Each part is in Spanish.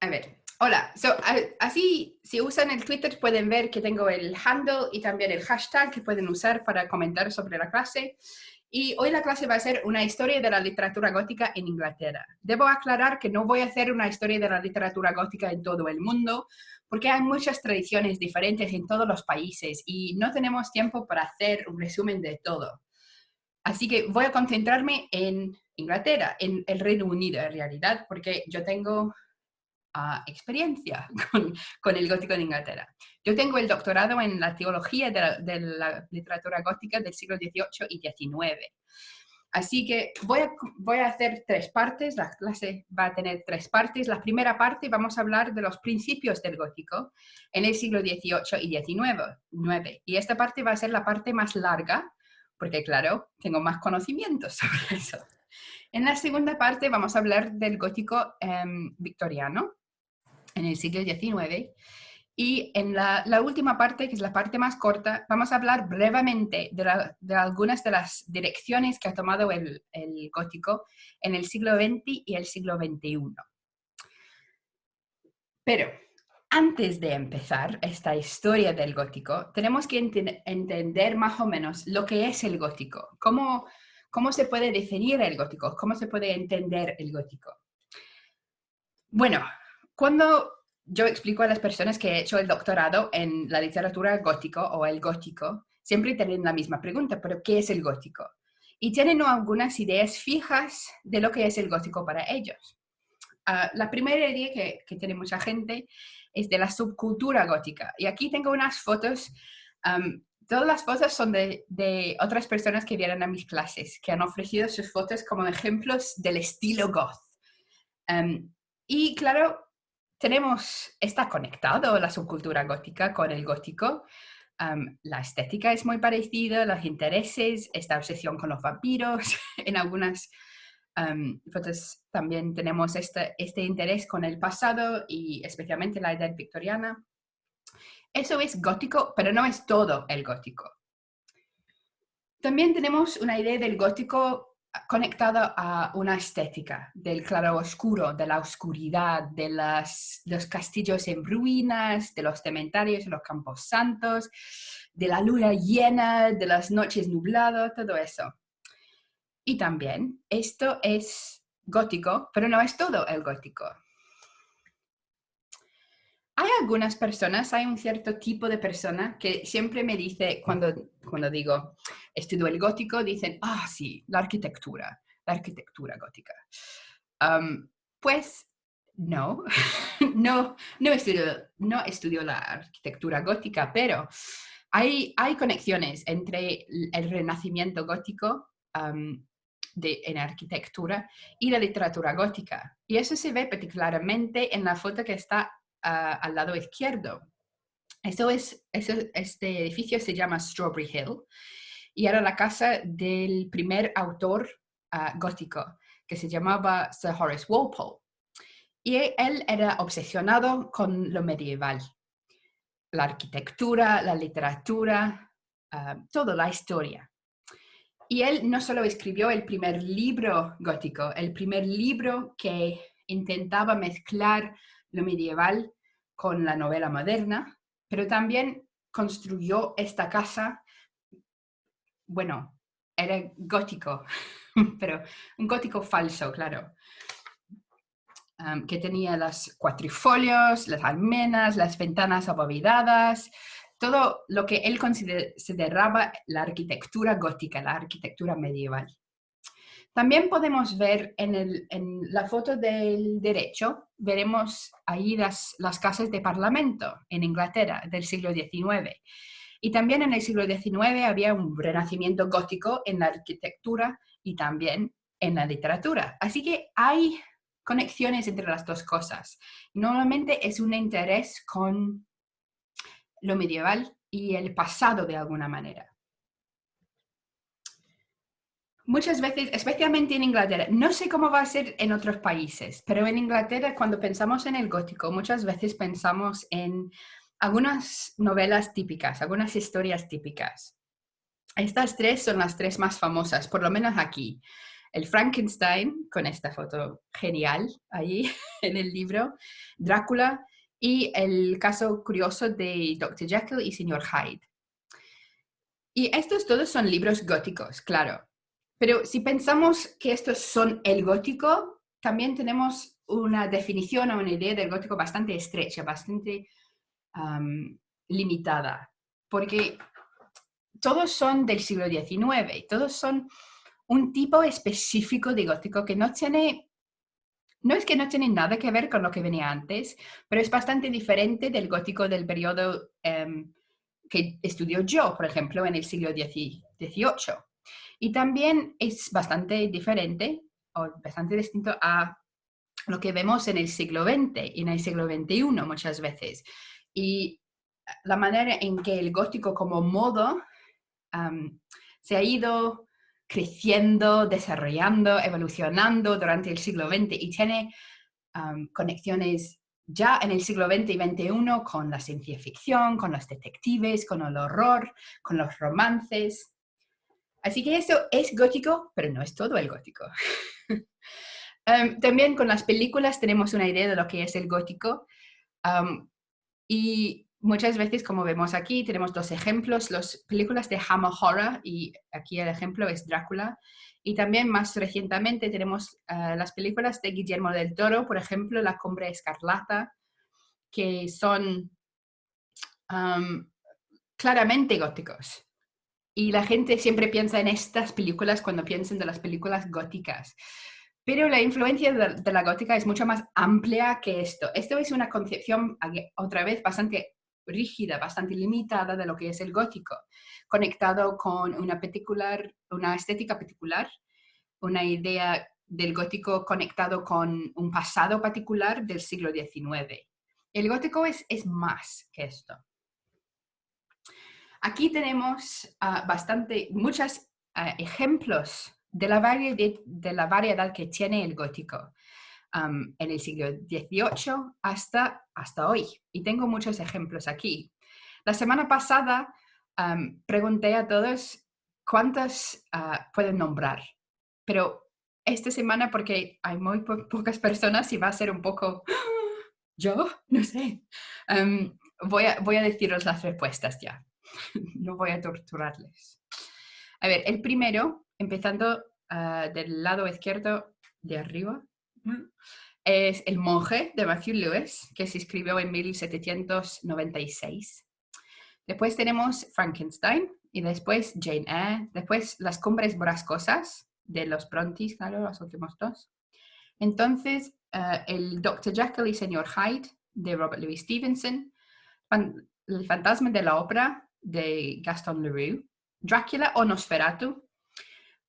A ver, hola. Así, si usan el Twitter, pueden ver que tengo el handle y también el hashtag que pueden usar para comentar sobre la clase. Y hoy la clase va a ser una historia de la literatura gótica en Inglaterra. Debo aclarar que no voy a hacer una historia de la literatura gótica en todo el mundo, porque hay muchas tradiciones diferentes en todos los países y no tenemos tiempo para hacer un resumen de todo. Así que voy a concentrarme en Inglaterra, en el Reino Unido en realidad, porque yo tengo experiencia con el gótico de Inglaterra. Yo tengo el doctorado en la teología de la literatura gótica del siglo XVIII y XIX. Así que voy a hacer tres partes, la clase va a tener tres partes. La primera parte vamos a hablar de los principios del gótico en el siglo XVIII y XIX. Y esta parte va a ser la parte más larga, porque claro, tengo más conocimientos sobre eso. En la segunda parte vamos a hablar del gótico victoriano, en el siglo XIX. Y en la última parte, que es la parte más corta, vamos a hablar brevemente de algunas de las direcciones que ha tomado el gótico en el siglo XX y el siglo XXI. Pero antes de empezar esta historia del gótico, tenemos que entender más o menos lo que es el gótico, cómo se puede definir el gótico, cómo se puede entender el gótico. Bueno, cuando yo explico a las personas que he hecho el doctorado en la literatura gótico o el gótico, siempre tienen la misma pregunta, ¿pero qué es el gótico? Y tienen algunas ideas fijas de lo que es el gótico para ellos. La primera idea que tiene mucha gente es de la subcultura gótica. Y aquí tengo unas fotos. Todas las fotos son de otras personas que vienen a mis clases, que han ofrecido sus fotos como ejemplos del estilo goth. Y claro, está conectado la subcultura gótica con el gótico. La estética es muy parecida, los intereses, esta obsesión con los vampiros. En algunas fotos también tenemos este interés con el pasado y especialmente la edad victoriana. Eso es gótico, pero no es todo el gótico. También tenemos una idea del gótico conectada a una estética, del claroscuro, de la oscuridad, de los castillos en ruinas, de los cementerios en los campos santos, de la luna llena, de las noches nubladas, todo eso. Y también esto es gótico, pero no es todo el gótico. Hay algunas personas, hay un cierto tipo de persona que siempre me dice, cuando digo estudio el gótico, dicen, sí, la arquitectura gótica. Pues no, no estudio la arquitectura gótica, pero hay conexiones entre el renacimiento gótico en arquitectura y la literatura gótica. Y eso se ve particularmente en la foto que está al lado izquierdo. Este edificio se llama Strawberry Hill y era la casa del primer autor gótico, que se llamaba Sir Horace Walpole. Y él era obsesionado con lo medieval, la arquitectura, la literatura, toda la historia. Y él no solo escribió el primer libro gótico, el primer libro que intentaba mezclar lo medieval con la novela moderna, pero también construyó esta casa, bueno, era gótico, pero un gótico falso, claro, que tenía los cuatrifolios, las almenas, las ventanas abovedadas, todo lo que él consideraba la arquitectura gótica, la arquitectura medieval. También podemos ver en la foto del derecho, veremos ahí las casas de parlamento en Inglaterra del siglo XIX. Y también en el siglo XIX había un renacimiento gótico en la arquitectura y también en la literatura. Así que hay conexiones entre las dos cosas. Normalmente es un interés con lo medieval y el pasado de alguna manera. Muchas veces, especialmente en Inglaterra, no sé cómo va a ser en otros países, pero en Inglaterra cuando pensamos en el gótico, muchas veces pensamos en algunas novelas típicas, algunas historias típicas. Estas tres son las tres más famosas, por lo menos aquí. el Frankenstein, con esta foto genial ahí en el libro, Drácula, y el caso curioso de Dr. Jekyll y Sr. Hyde. Y estos todos son libros góticos, claro. Pero si pensamos que estos son el gótico, también tenemos una definición o una idea del gótico bastante estrecha, bastante limitada, porque todos son del siglo XIX, todos son un tipo específico de gótico que no es que no tiene nada que ver con lo que venía antes, pero es bastante diferente del gótico del periodo que estudio yo, por ejemplo, en el siglo XVIII. Y también es bastante diferente o bastante distinto a lo que vemos en el siglo XX y en el siglo XXI muchas veces. Y la manera en que el gótico como modo se ha ido creciendo, desarrollando, evolucionando durante el siglo XX y tiene conexiones ya en el siglo XX y XXI con la ciencia ficción, con los detectives, con el horror, con los romances. Así que eso es gótico, pero no es todo el gótico. También con las películas tenemos una idea de lo que es el gótico. Y muchas veces, como vemos aquí, tenemos dos ejemplos, las películas de Hammer Horror, y aquí el ejemplo es Drácula. Y también más recientemente tenemos las películas de Guillermo del Toro, por ejemplo, La Cumbre Escarlata, que son claramente góticos. Y la gente siempre piensa en estas películas cuando piensan de las películas góticas. Pero la influencia de la gótica es mucho más amplia que esto. Esto es una concepción, otra vez, bastante rígida, bastante limitada de lo que es el gótico, conectado con una estética particular, una idea del gótico conectado con un pasado particular del siglo XIX. El gótico es más que esto. Aquí tenemos muchos ejemplos de la variedad que tiene el gótico en el siglo XVIII hasta hoy. Y tengo muchos ejemplos aquí. La semana pasada pregunté a todos cuántos pueden nombrar, pero esta semana, porque hay muy pocas personas y va a ser un poco, yo, no sé, voy a deciros las respuestas ya. No voy a torturarles. A ver, el primero, empezando del lado izquierdo de arriba, es El monje de Matthew Lewis, que se escribió en 1796. Después tenemos Frankenstein y después Jane Eyre. Después Las Cumbres Borrascosas de los Brontes, claro, los últimos dos. Entonces, el Dr. Jekyll y Sr. Hyde de Robert Louis Stevenson. El fantasma de la ópera de Gaston Leroux. Drácula o Nosferatu.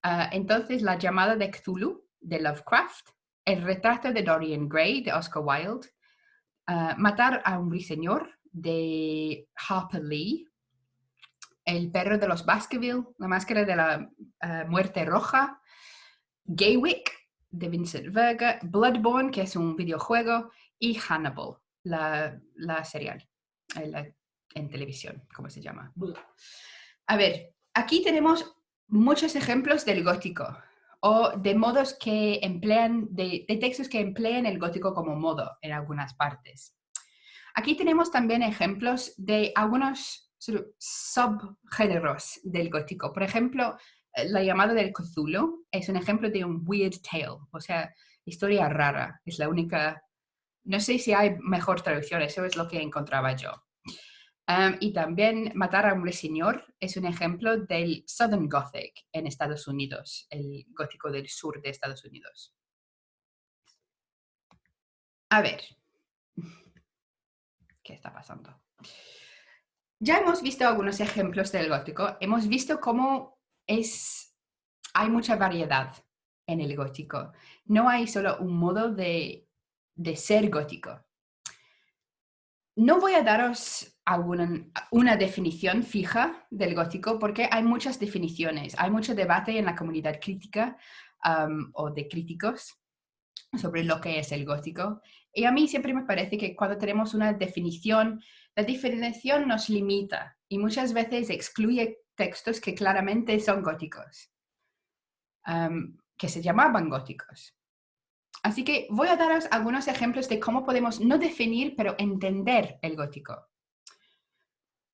Entonces, La llamada de Cthulhu de Lovecraft. El retrato de Dorian Gray de Oscar Wilde. Matar a un ruiseñor de Harper Lee. El perro de los Baskerville, La máscara de la muerte roja. Gaywick de Vincent Verga. Bloodborne, que es un videojuego. Y Hannibal, la serial en televisión, ¿cómo se llama? A ver, aquí tenemos muchos ejemplos del gótico o de modos que emplean, de textos que emplean el gótico como modo en algunas partes. Aquí tenemos también ejemplos de algunos subgéneros del gótico. Por ejemplo, La llamada del Cthulhu es un ejemplo de un weird tale, o sea, historia rara. Es la única, no sé si hay mejor traducción, eso es lo que encontraba yo. Y también Matar a un ruiseñor es un ejemplo del Southern Gothic en Estados Unidos, el gótico del sur de Estados Unidos. A ver, ¿qué está pasando? Ya hemos visto algunos ejemplos del gótico. Hemos visto cómo hay mucha variedad en el gótico. No hay solo un modo de ser gótico. No voy a daros una definición fija del gótico porque hay muchas definiciones. Hay mucho debate en la comunidad crítica o de críticos sobre lo que es el gótico. Y a mí siempre me parece que cuando tenemos una definición, la definición nos limita y muchas veces excluye textos que claramente son góticos. que se llamaban góticos. Así que voy a daros algunos ejemplos de cómo podemos no definir, pero entender el gótico.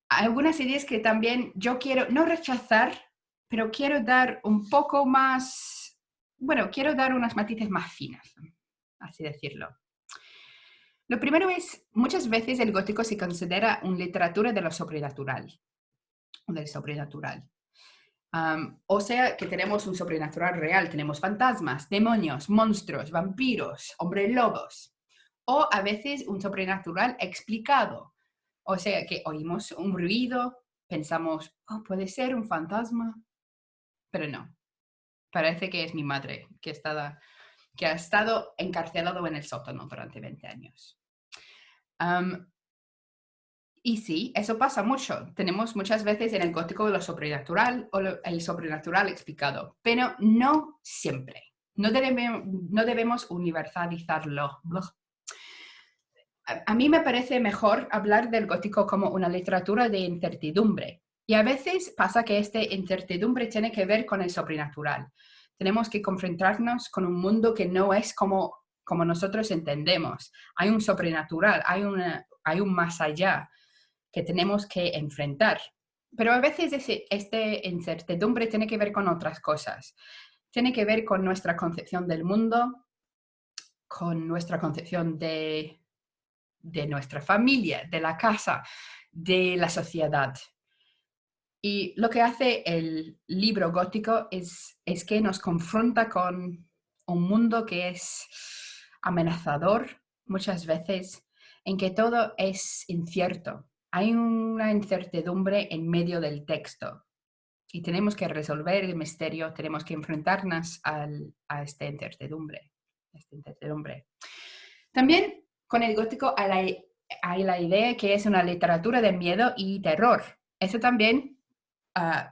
Algunas ideas que también yo quiero no rechazar, pero quiero dar un poco más, bueno, quiero dar unas matices más finas, así decirlo. Lo primero es, muchas veces el gótico se considera una literatura de lo sobrenatural, del sobrenatural. O sea que tenemos un sobrenatural real, tenemos fantasmas, demonios, monstruos, vampiros, hombres lobos. O a veces un sobrenatural explicado. O sea que oímos un ruido, pensamos, oh, puede ser un fantasma, pero no. Parece que es mi madre que ha estado encarcelado en el sótano durante 20 años. Y sí, eso pasa mucho. Tenemos muchas veces en el gótico lo sobrenatural o el sobrenatural explicado, pero no siempre. No debemos universalizarlo. A mí me parece mejor hablar del gótico como una literatura de incertidumbre. Y a veces pasa que esta incertidumbre tiene que ver con el sobrenatural. Tenemos que confrontarnos con un mundo que no es como nosotros entendemos. Hay un sobrenatural, hay un más allá que tenemos que enfrentar. Pero a veces esta incertidumbre tiene que ver con otras cosas. Tiene que ver con nuestra concepción del mundo, con nuestra concepción de nuestra familia, de la casa, de la sociedad. Y lo que hace el libro gótico es que nos confronta con un mundo que es amenazador muchas veces, en que todo es incierto. Hay una incertidumbre en medio del texto y tenemos que resolver el misterio, tenemos que enfrentarnos a esta incertidumbre. También con el gótico hay la idea que es una literatura de miedo y terror. Eso también,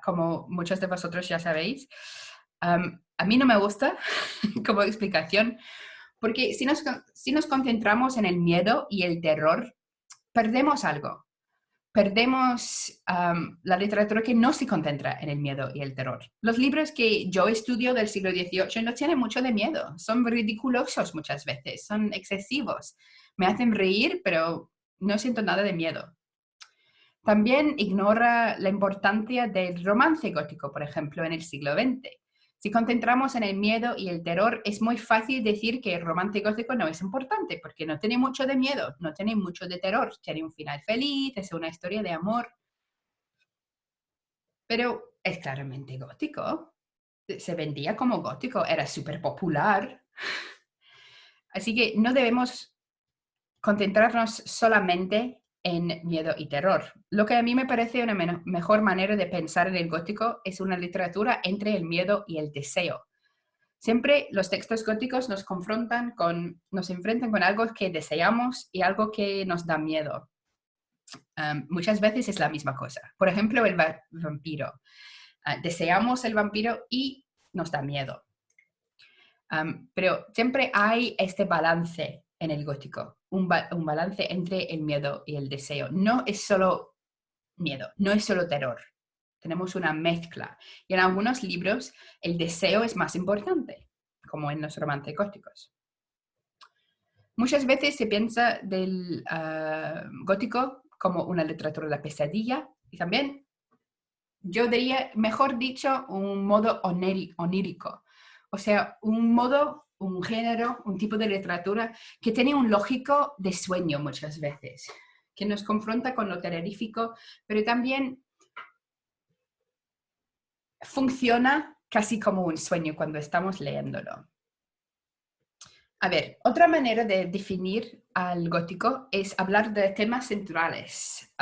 como muchos de vosotros ya sabéis, a mí no me gusta como explicación, porque si nos concentramos en el miedo y el terror, perdemos algo. Perdemos la literatura que no se concentra en el miedo y el terror. Los libros que yo estudio del siglo XVIII no tienen mucho de miedo, son ridiculosos muchas veces, son excesivos. Me hacen reír, pero no siento nada de miedo. También ignora la importancia del romance gótico, por ejemplo, en el siglo XX. Si concentramos en el miedo y el terror, es muy fácil decir que el romance gótico no es importante, porque no tiene mucho de miedo, no tiene mucho de terror, tiene un final feliz, es una historia de amor. Pero es claramente gótico, se vendía como gótico, era súper popular. Así que no debemos concentrarnos solamente en miedo y terror. Lo que a mí me parece una mejor manera de pensar en el gótico es una literatura entre el miedo y el deseo. Siempre los textos góticos nos enfrentan con algo que deseamos y algo que nos da miedo. Muchas veces es la misma cosa. Por ejemplo, el vampiro. Deseamos el vampiro y nos da miedo. Pero siempre hay este balance en el gótico, un balance entre el miedo y el deseo. No es solo miedo, no es solo terror. Tenemos una mezcla. Y en algunos libros el deseo es más importante, como en los romances góticos. Muchas veces se piensa del gótico como una literatura de la pesadilla y también, yo diría, mejor dicho, un modo onírico. O sea, un género, un tipo de literatura que tiene un lógico de sueño muchas veces, que nos confronta con lo terrorífico, pero también funciona casi como un sueño cuando estamos leyéndolo. A ver, otra manera de definir al gótico es hablar de temas centrales.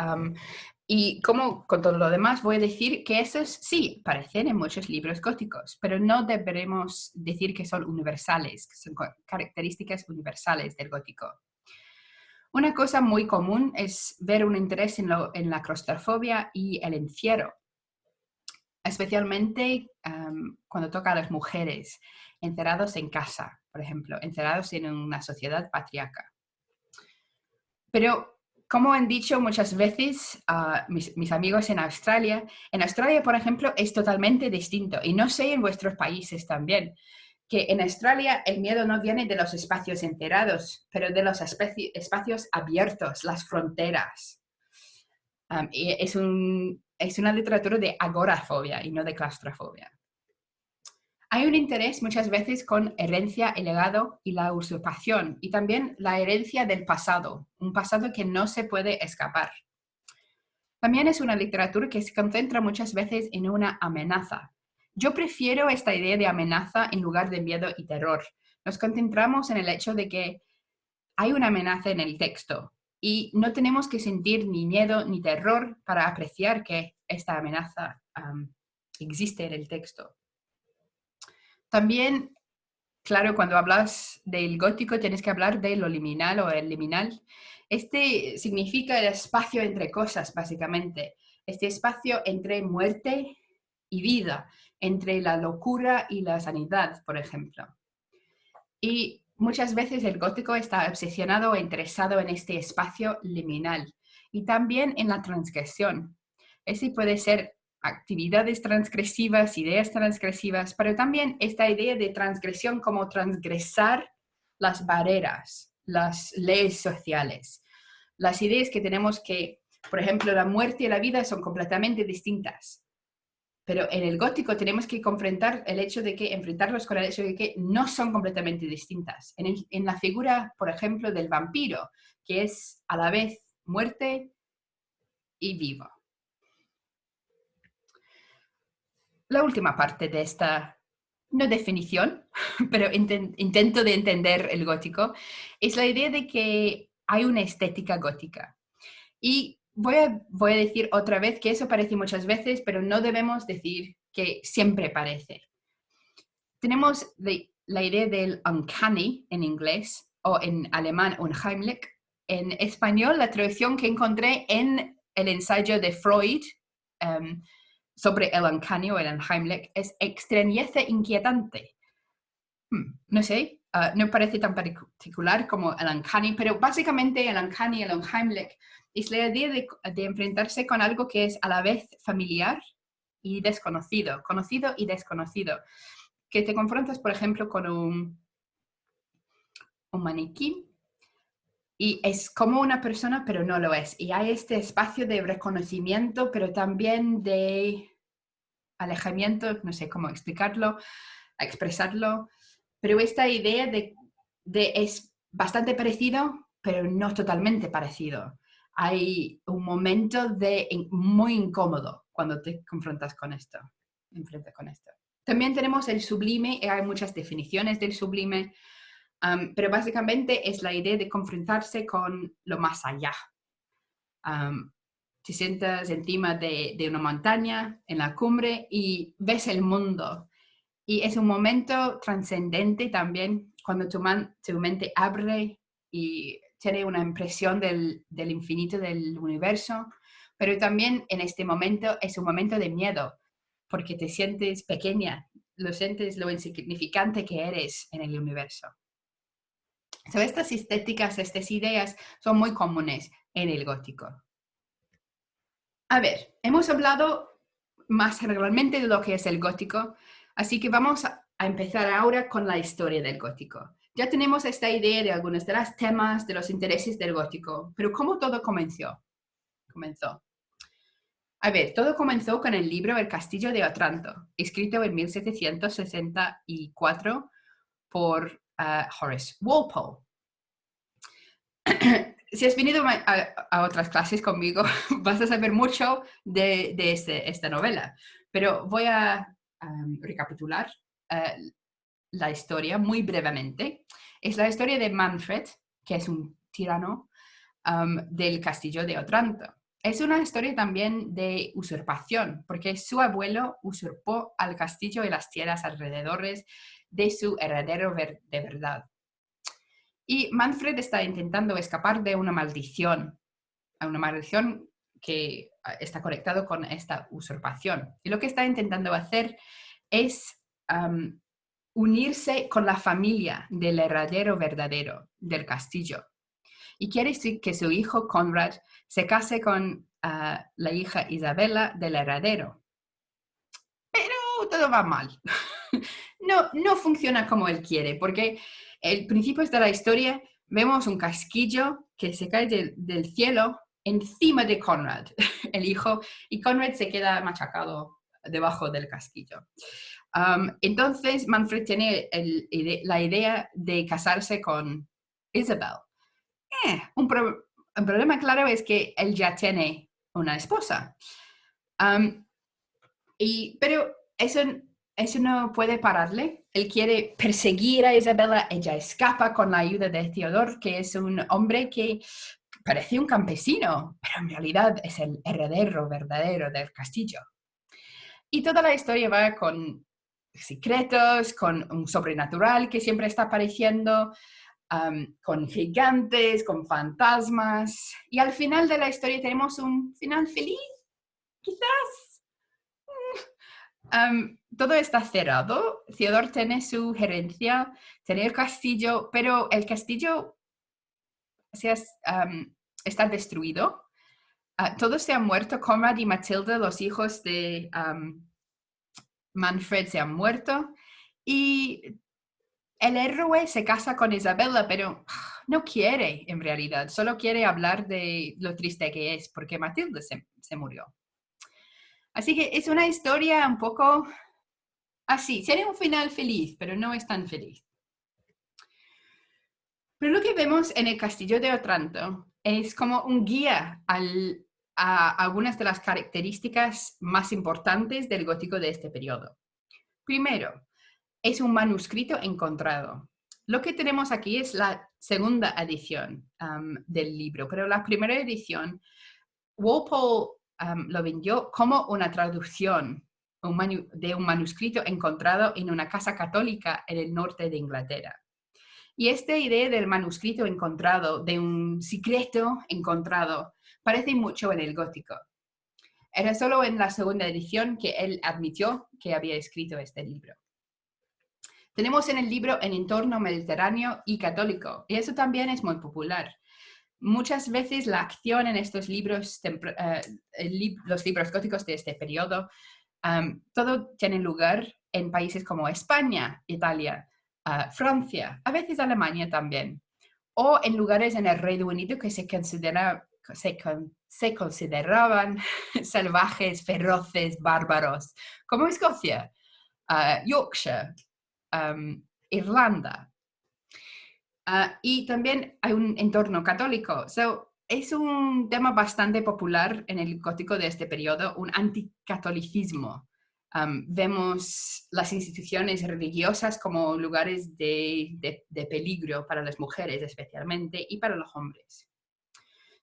Y como con todo lo demás, voy a decir que esos sí aparecen en muchos libros góticos, pero no deberemos decir que son universales, que son características universales del gótico. Una cosa muy común es ver un interés en la claustrofobia y el encierro, especialmente cuando toca a las mujeres encerrados en casa, por ejemplo, encerrados en una sociedad patriarcal. Pero como han dicho muchas veces mis amigos en Australia, por ejemplo, es totalmente distinto. Y no sé en vuestros países también. que en Australia el miedo no viene de los espacios encerrados, pero de los espacios abiertos, las fronteras. Y es una literatura de agorafobia y no de claustrofobia. Hay un interés muchas veces con herencia, el legado y la usurpación, y también la herencia del pasado, un pasado que no se puede escapar. También es una literatura que se concentra muchas veces en una amenaza. Yo prefiero esta idea de amenaza en lugar de miedo y terror. Nos concentramos en el hecho de que hay una amenaza en el texto y no tenemos que sentir ni miedo ni terror para apreciar que esta amenaza existe en el texto. También, claro, cuando hablas del gótico tienes que hablar de lo liminal o el liminal. Este significa el espacio entre cosas, básicamente. Este espacio entre muerte y vida, entre la locura y la sanidad, por ejemplo. Y muchas veces el gótico está obsesionado o interesado en este espacio liminal y también en la transgresión. Ese puede ser actividades transgresivas, ideas transgresivas, pero también esta idea de transgresión como transgresar las barreras, las leyes sociales. Las ideas que tenemos que, por ejemplo, la muerte y la vida son completamente distintas. Pero en el gótico tenemos que enfrentarlos con el hecho de que no son completamente distintas. En la figura, por ejemplo, del vampiro, que es a la vez muerte y vivo. La última parte de esta, no definición, pero intento de entender el gótico, es la idea de que hay una estética gótica. Y voy a decir otra vez que eso parece muchas veces, pero no debemos decir que siempre parece. Tenemos la idea del uncanny en inglés, o en alemán unheimlich. En español, la traducción que encontré en el ensayo de Freud sobre el uncanny o el unheimlich es extrañeza inquietante. No sé, no parece tan particular como el uncanny, pero básicamente el uncanny, el unheimlich, es la idea de enfrentarse con algo que es a la vez familiar y desconocido, conocido y desconocido. Que te confrontas, por ejemplo, con un maniquí y es como una persona, pero no lo es. Y hay este espacio de reconocimiento, pero también de alejamiento, no sé cómo explicarlo, expresarlo, pero esta idea de es bastante parecido, pero no totalmente parecido. Hay un momento muy incómodo cuando te confrontas con esto, enfrentas con esto. También tenemos el sublime, y hay muchas definiciones del sublime, pero básicamente es la idea de confrontarse con lo más allá. Te sientas encima de una montaña, en la cumbre, y ves el mundo. Y es un momento trascendente también cuando tu mente abre y tiene una impresión del infinito del universo, pero también en este momento es un momento de miedo, porque te sientes pequeña, lo sientes lo insignificante que eres en el universo. So, estas estéticas, estas ideas son muy comunes en el gótico. A ver, hemos hablado más generalmente de lo que es el gótico, así que vamos a empezar ahora con la historia del gótico. Ya tenemos esta idea de algunos de los temas, de los intereses del gótico, pero ¿cómo todo comenzó? A ver, todo comenzó con el libro El Castillo de Otranto, escrito en 1764 por Horace Walpole. Si has venido a otras clases conmigo, vas a saber mucho de esta novela, pero voy a recapitular la historia muy brevemente. Es la historia de Manfred, que es un tirano del castillo de Otranto. Es una historia también de usurpación, porque su abuelo usurpó al castillo y las tierras alrededores de su heredero de verdad. Y Manfred está intentando escapar de una maldición que está conectado con esta usurpación. Y lo que está intentando hacer es unirse con la familia del heredero verdadero del castillo. Y quiere decir que su hijo Conrad se case con la hija Isabella del heredero. Pero todo va mal. no funciona como él quiere, porque el principio de la historia, vemos un casquillo que se cae del cielo encima de Conrad, el hijo, y Conrad se queda machacado debajo del casquillo. Entonces, Manfred tiene la idea de casarse con Isabel. Un problema claro es que él ya tiene una esposa. Pero eso no puede pararle. Él quiere perseguir a Isabella. Ella escapa con la ayuda de Theodor, que es un hombre que parece un campesino, pero en realidad es el heredero verdadero del castillo. Y toda la historia va con secretos, con un sobrenatural que siempre está apareciendo, con gigantes, con fantasmas. Y al final de la historia tenemos un final feliz, quizás. Todo está cerrado. Theodor tiene su gerencia, tiene el castillo, pero el castillo está destruido. Todos se han muerto. Conrad y Matilda, los hijos de Manfred, se han muerto. Y el héroe se casa con Isabella, pero no quiere en realidad. Solo quiere hablar de lo triste que es porque Matilda se murió. Así que es una historia un poco así. Tiene un final feliz, pero no es tan feliz. Pero lo que vemos en el Castillo de Otranto es como un guía a algunas de las características más importantes del gótico de este periodo. Primero, es un manuscrito encontrado. Lo que tenemos aquí es la segunda edición del libro, pero la primera edición, Walpole lo vendió como una traducción de un manuscrito encontrado en una casa católica en el norte de Inglaterra. Y esta idea del manuscrito encontrado, de un secreto encontrado, parece mucho en el gótico. Era solo en la segunda edición que él admitió que había escrito este libro. Tenemos en el libro un entorno mediterráneo y católico, y eso también es muy popular. Muchas veces la acción en estos libros, los libros góticos de este periodo, todo tiene lugar en países como España, Italia, Francia, a veces Alemania también, o en lugares en el Reino Unido que se consideraban salvajes, feroces, bárbaros, como Escocia, Yorkshire, Irlanda. Y también hay un entorno católico. Es un tema bastante popular en el gótico de este periodo, un anticatolicismo. Vemos las instituciones religiosas como lugares de peligro para las mujeres especialmente y para los hombres.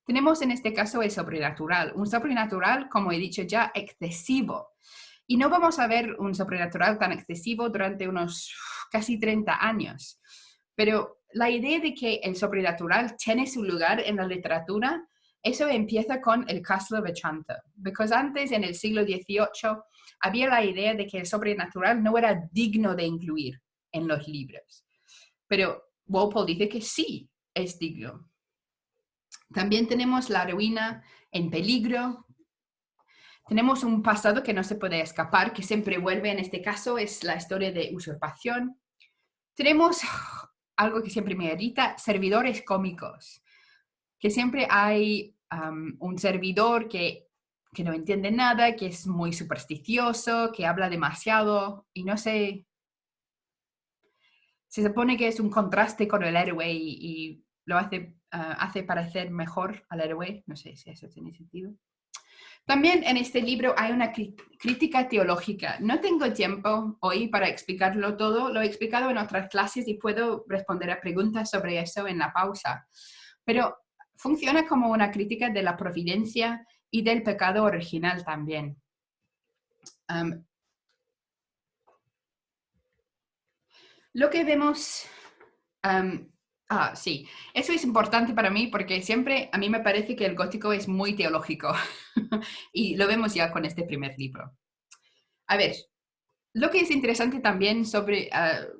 Tenemos en este caso el sobrenatural, un sobrenatural, como he dicho ya, excesivo. Y no vamos a ver un sobrenatural tan excesivo durante unos casi 30 años. Pero la idea de que el sobrenatural tiene su lugar en la literatura, eso empieza con el Castle of Otranto. Porque antes, en el siglo XVIII, había la idea de que el sobrenatural no era digno de incluir en los libros. Pero Walpole dice que sí es digno. También tenemos la ruina en peligro. Tenemos un pasado que no se puede escapar, que siempre vuelve. En este caso es la historia de usurpación. Tenemos algo que siempre me irrita, servidores cómicos. Que siempre hay un servidor que no entiende nada, que es muy supersticioso, que habla demasiado y no sé. Se supone que es un contraste con el héroe y lo hace parecer mejor al héroe. No sé si eso tiene sentido. También en este libro hay una crítica teológica. No tengo tiempo hoy para explicarlo todo, lo he explicado en otras clases y puedo responder a preguntas sobre eso en la pausa. Pero funciona como una crítica de la providencia y del pecado original también. Lo que vemos... sí, eso es importante para mí porque siempre a mí me parece que el gótico es muy teológico y lo vemos ya con este primer libro. A ver, lo que es interesante también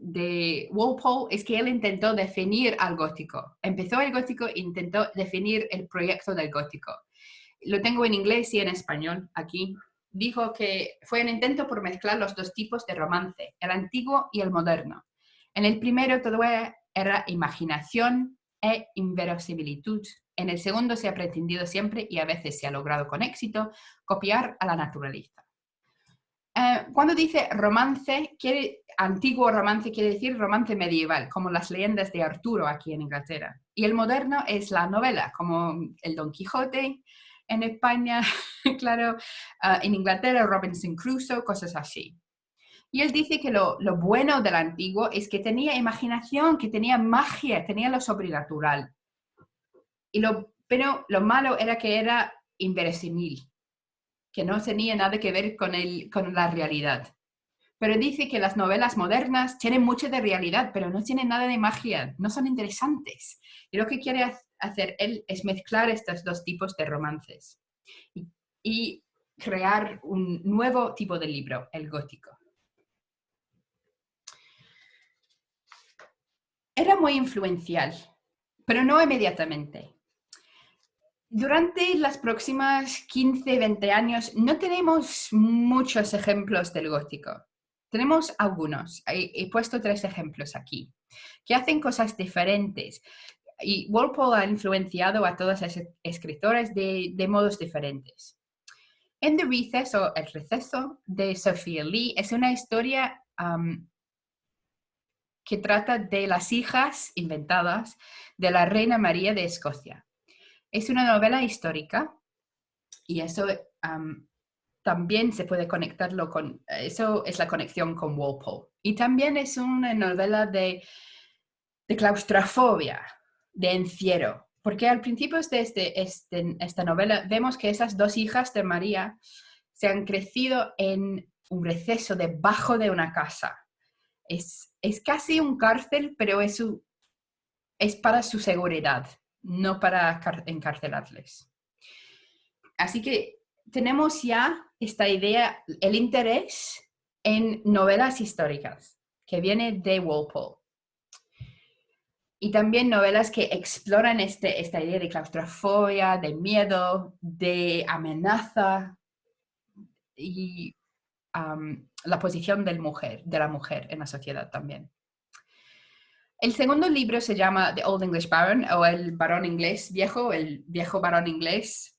de Walpole es que él intentó definir al gótico. Empezó el gótico e intentó definir el proyecto del gótico. Lo tengo en inglés y en español aquí. dijo que fue un intento por mezclar los dos tipos de romance, el antiguo y el moderno. En el primero todo era imaginación e inverosimilitud. En el segundo se ha pretendido siempre, y a veces se ha logrado con éxito, copiar a la naturaleza. Cuando dice romance, antiguo romance quiere decir romance medieval, como las leyendas de Arturo aquí en Inglaterra. Y el moderno es la novela, como el Don Quijote en España, claro, en Inglaterra Robinson Crusoe, cosas así. Y él dice que lo bueno del antiguo es que tenía imaginación, que tenía magia, tenía lo sobrenatural. Pero lo malo era que era inverosímil, que no tenía nada que ver con la realidad. Pero dice que las novelas modernas tienen mucho de realidad, pero no tienen nada de magia, no son interesantes. Y lo que quiere hacer él es mezclar estos dos tipos de romances y crear un nuevo tipo de libro, el gótico. Era muy influencial, pero no inmediatamente. Durante las próximas 15, 20 años no tenemos muchos ejemplos del gótico. Tenemos algunos, he puesto 3 ejemplos aquí, que hacen cosas diferentes. Y Walpole ha influenciado a todas las escritoras de modos diferentes. In the Recess, o El Receso, de Sophia Lee, es una historia que trata de las hijas inventadas de la reina María de Escocia. Es una novela histórica y eso también se puede conectarlo con, eso es la conexión con Walpole. Y también es una novela de claustrofobia, de encierro, porque al principio de esta novela vemos que esas 2 hijas de María se han crecido en un receso debajo de una casa. Es casi un cárcel, pero es para su seguridad, no para encarcelarles. Así que tenemos ya esta idea, el interés en novelas históricas, que viene de Walpole. Y también novelas que exploran esta idea de claustrofobia, de miedo, de amenaza y la posición de la mujer en la sociedad también. El segundo libro se llama The Old English Baron, o el varón inglés viejo, el viejo varón inglés,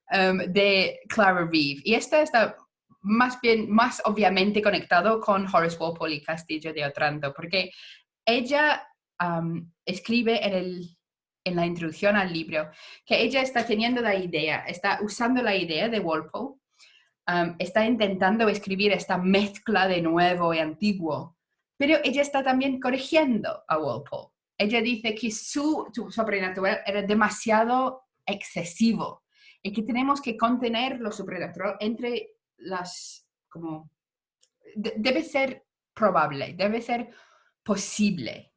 de Clara Reeve. Y este está más obviamente conectado con Horace Walpole y Castillo de Otranto, porque ella escribe en la introducción al libro que ella está teniendo la idea, está usando la idea de Walpole, está intentando escribir esta mezcla de nuevo y antiguo, pero ella está también corrigiendo a Walpole. Ella dice que su sobrenatural era demasiado excesivo y que tenemos que contener lo sobrenatural entre debe ser probable, debe ser posible.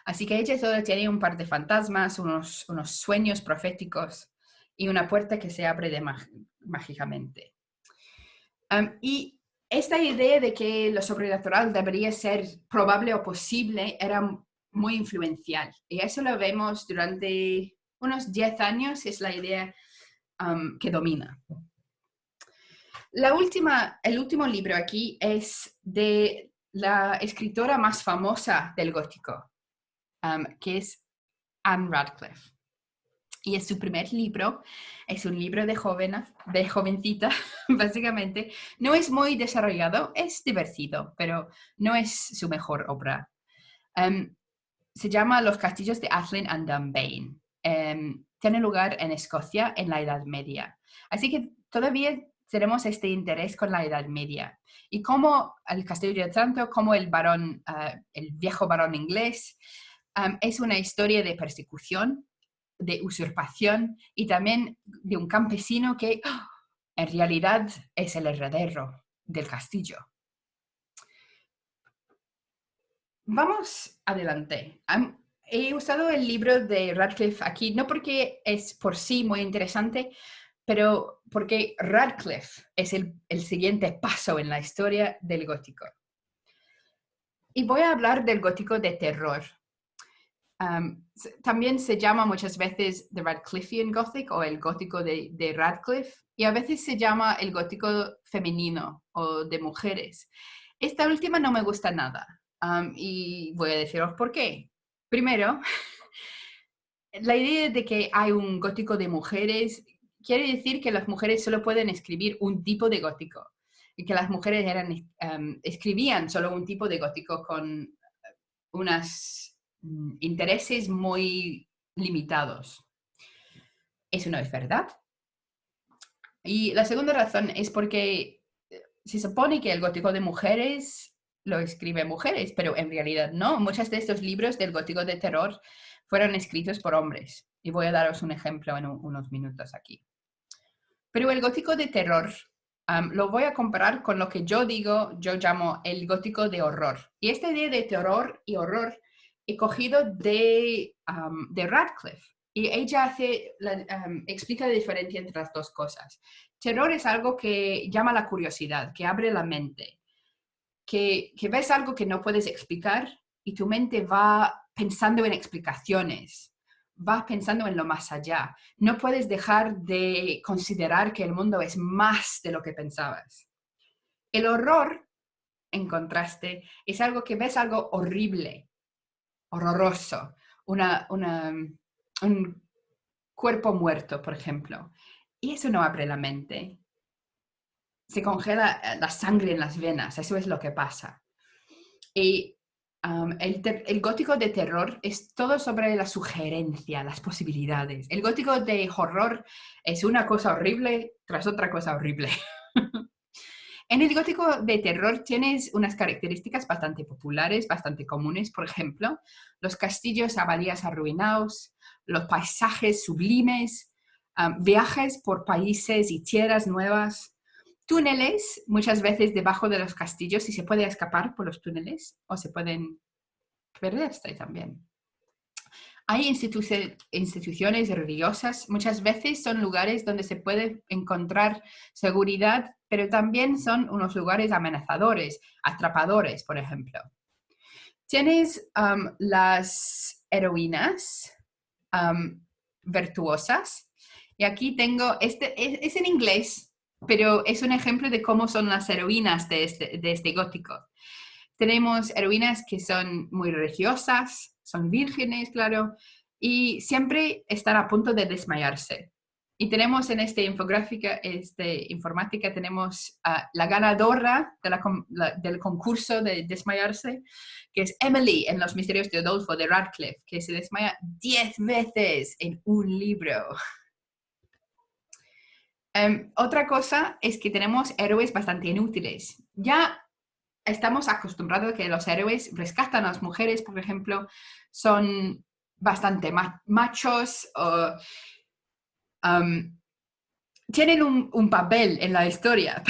Así que ella solo tiene un par de fantasmas, unos sueños proféticos y una puerta que se abre mágicamente. Y esta idea de que lo sobrenatural debería ser probable o posible era muy influencial. Y eso lo vemos durante unos 10 años, es la idea que domina. El último libro aquí es de la escritora más famosa del gótico, que es Anne Radcliffe. Y es su primer libro, es un libro de jovencita, básicamente. No es muy desarrollado, es divertido, pero no es su mejor obra. Se llama Los castillos de Athlin and Dunbayne. Tiene lugar en Escocia en la Edad Media. Así que todavía tenemos este interés con la Edad Media. Y como el Castillo de Otranto, como el viejo varón inglés, es una historia de persecución, de usurpación y también de un campesino que en realidad es el heredero del castillo. Vamos adelante. He usado el libro de Radcliffe aquí, no porque es por sí muy interesante, pero porque Radcliffe es el siguiente paso en la historia del gótico. Y voy a hablar del gótico de terror. También se llama muchas veces The Radcliffean Gothic o el gótico de Radcliffe. y a veces se llama el gótico femenino o de mujeres. Esta última no me gusta nada, y voy a deciros por qué. Primero, la idea de que hay un gótico de mujeres quiere decir que las mujeres solo pueden escribir un tipo de gótico y que las mujeres escribían solo un tipo de gótico con unos intereses muy limitados. Eso no es verdad. Y la segunda razón es porque se supone que el gótico de mujeres lo escriben mujeres, pero en realidad no. Muchos de estos libros del gótico de terror fueron escritos por hombres. Y voy a daros un ejemplo en unos minutos aquí. Pero el gótico de terror lo voy a comparar con lo que yo llamo el gótico de horror. Y esta idea de terror y horror he cogido de Radcliffe. Y ella explica la diferencia entre las dos cosas. Terror es algo que llama la curiosidad, que abre la mente, que ves algo que no puedes explicar y tu mente va pensando en explicaciones, va pensando en lo más allá. No puedes dejar de considerar que el mundo es más de lo que pensabas. El horror, en contraste, es algo que ves algo horrible, horroroso, un cuerpo muerto, por ejemplo. Y eso no abre la mente. Se congela la sangre en las venas, eso es lo que pasa. Y el gótico de terror es todo sobre la sugerencia, las posibilidades. El gótico de horror es una cosa horrible tras otra cosa horrible. En el gótico de terror tienes unas características bastante populares, bastante comunes. Por ejemplo, los castillos, abadías arruinados, los paisajes sublimes, viajes por países y tierras nuevas, túneles, muchas veces debajo de los castillos, y se puede escapar por los túneles o se pueden perderse también. Hay instituciones religiosas, muchas veces son lugares donde se puede encontrar seguridad, pero también son unos lugares amenazadores, atrapadores, por ejemplo. Tienes las heroínas virtuosas, y aquí tengo, es en inglés, pero es un ejemplo de cómo son las heroínas de este gótico. Tenemos heroínas que son muy religiosas, son vírgenes, claro, y siempre están a punto de desmayarse. Y tenemos en esta informática, tenemos la ganadora del concurso de desmayarse, que es Emily en Los Misterios de Udolpho de Radcliffe, que se desmaya 10 veces en un libro. Otra cosa es que tenemos héroes bastante inútiles. Ya estamos acostumbrados a que los héroes rescatan a las mujeres, por ejemplo, son bastante machos o tienen un papel en la historia,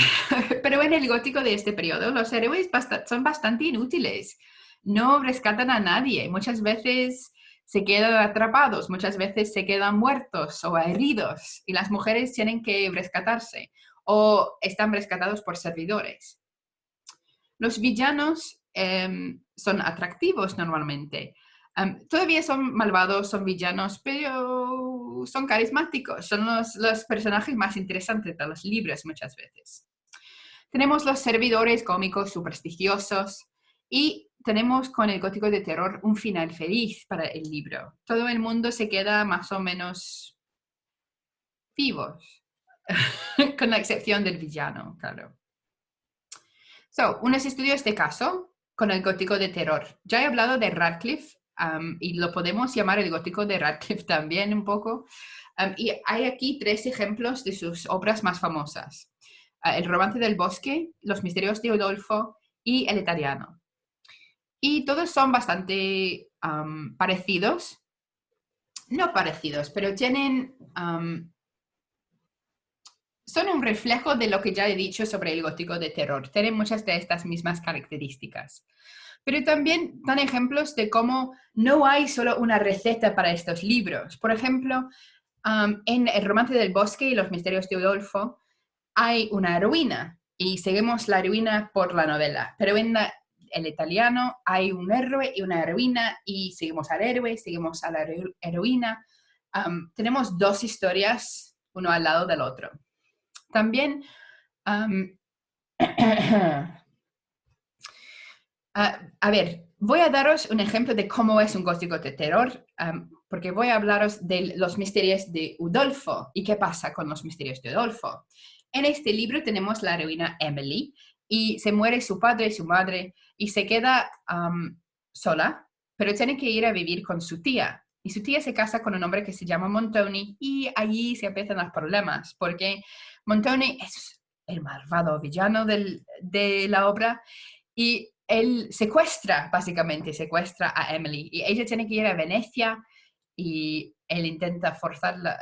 pero en el gótico de este periodo los héroes son bastante inútiles. No rescatan a nadie, muchas veces se quedan atrapados, muchas veces se quedan muertos o heridos y las mujeres tienen que rescatarse o están rescatados por servidores. Los villanos son atractivos normalmente. Todavía son malvados, son villanos, pero son carismáticos. Son los personajes más interesantes de los libros muchas veces. Tenemos los servidores cómicos supersticiosos y tenemos con el gótico de terror un final feliz para el libro. Todo el mundo se queda más o menos vivos, con la excepción del villano, claro. Unos estudios de caso con el gótico de terror. Ya he hablado de Radcliffe y lo podemos llamar el gótico de Radcliffe también un poco. Y hay aquí 3 ejemplos de sus obras más famosas. El romance del bosque, Los misterios de Udolpho y El italiano. Y todos son bastante parecidos. No parecidos, pero tienen... son un reflejo de lo que ya he dicho sobre el gótico de terror. Tienen muchas de estas mismas características. Pero también dan ejemplos de cómo no hay solo una receta para estos libros. Por ejemplo, en El romance del bosque y Los misterios de Udolpho hay una heroína y seguimos la heroína por la novela. Pero en el italiano hay un héroe y una heroína y seguimos al héroe, seguimos a la heroína. Tenemos 2 historias, uno al lado del otro. También, am, a ver, voy a daros un ejemplo de cómo es un gótico de terror, porque voy a hablaros de los misterios de Udolfo y qué pasa con los misterios de Udolfo. En este libro tenemos la heroína Emily y se muere su padre y su madre y se queda sola, pero tiene que ir a vivir con su tía. Y su tía se casa con un hombre que se llama Montoni y allí se empiezan los problemas, porque Montoni es el malvado villano de la obra y él básicamente secuestra a Emily. Y ella tiene que ir a Venecia y él intenta forzarla,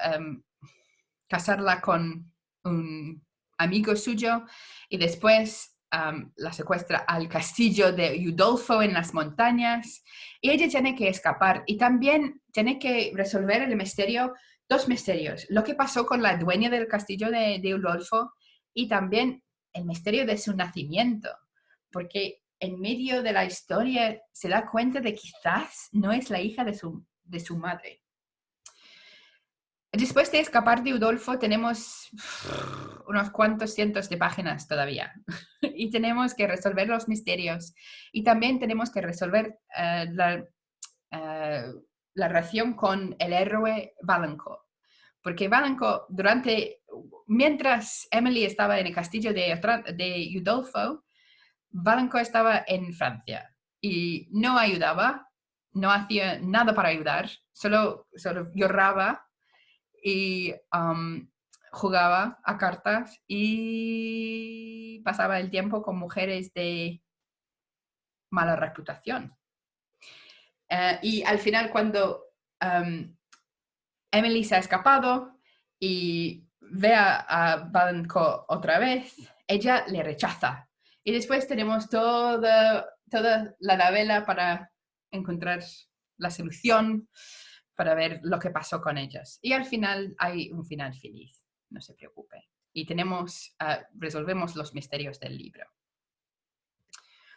casarla con un amigo suyo y después la secuestra al castillo de Udolfo en las montañas y ella tiene que escapar y también tiene que resolver el misterio, dos misterios, lo que pasó con la dueña del castillo de Udolfo y también el misterio de su nacimiento, porque en medio de la historia se da cuenta de que quizás no es la hija de su madre. Después de escapar de Udolfo tenemos unos cuantos cientos de páginas todavía y tenemos que resolver los misterios y también tenemos que resolver la relación con el héroe Valanco, porque Valanco mientras Emily estaba en el castillo de Udolfo, Valanco estaba en Francia y no ayudaba, no hacía nada para ayudar, solo lloraba y jugaba a cartas y pasaba el tiempo con mujeres de mala reputación. Y al final, cuando Emily se ha escapado y ve a Valanco otra vez, ella le rechaza. Y después tenemos toda la novela para encontrar la solución, para ver lo que pasó con ellas. Y al final hay un final feliz, no se preocupe. Y resolvemos los misterios del libro.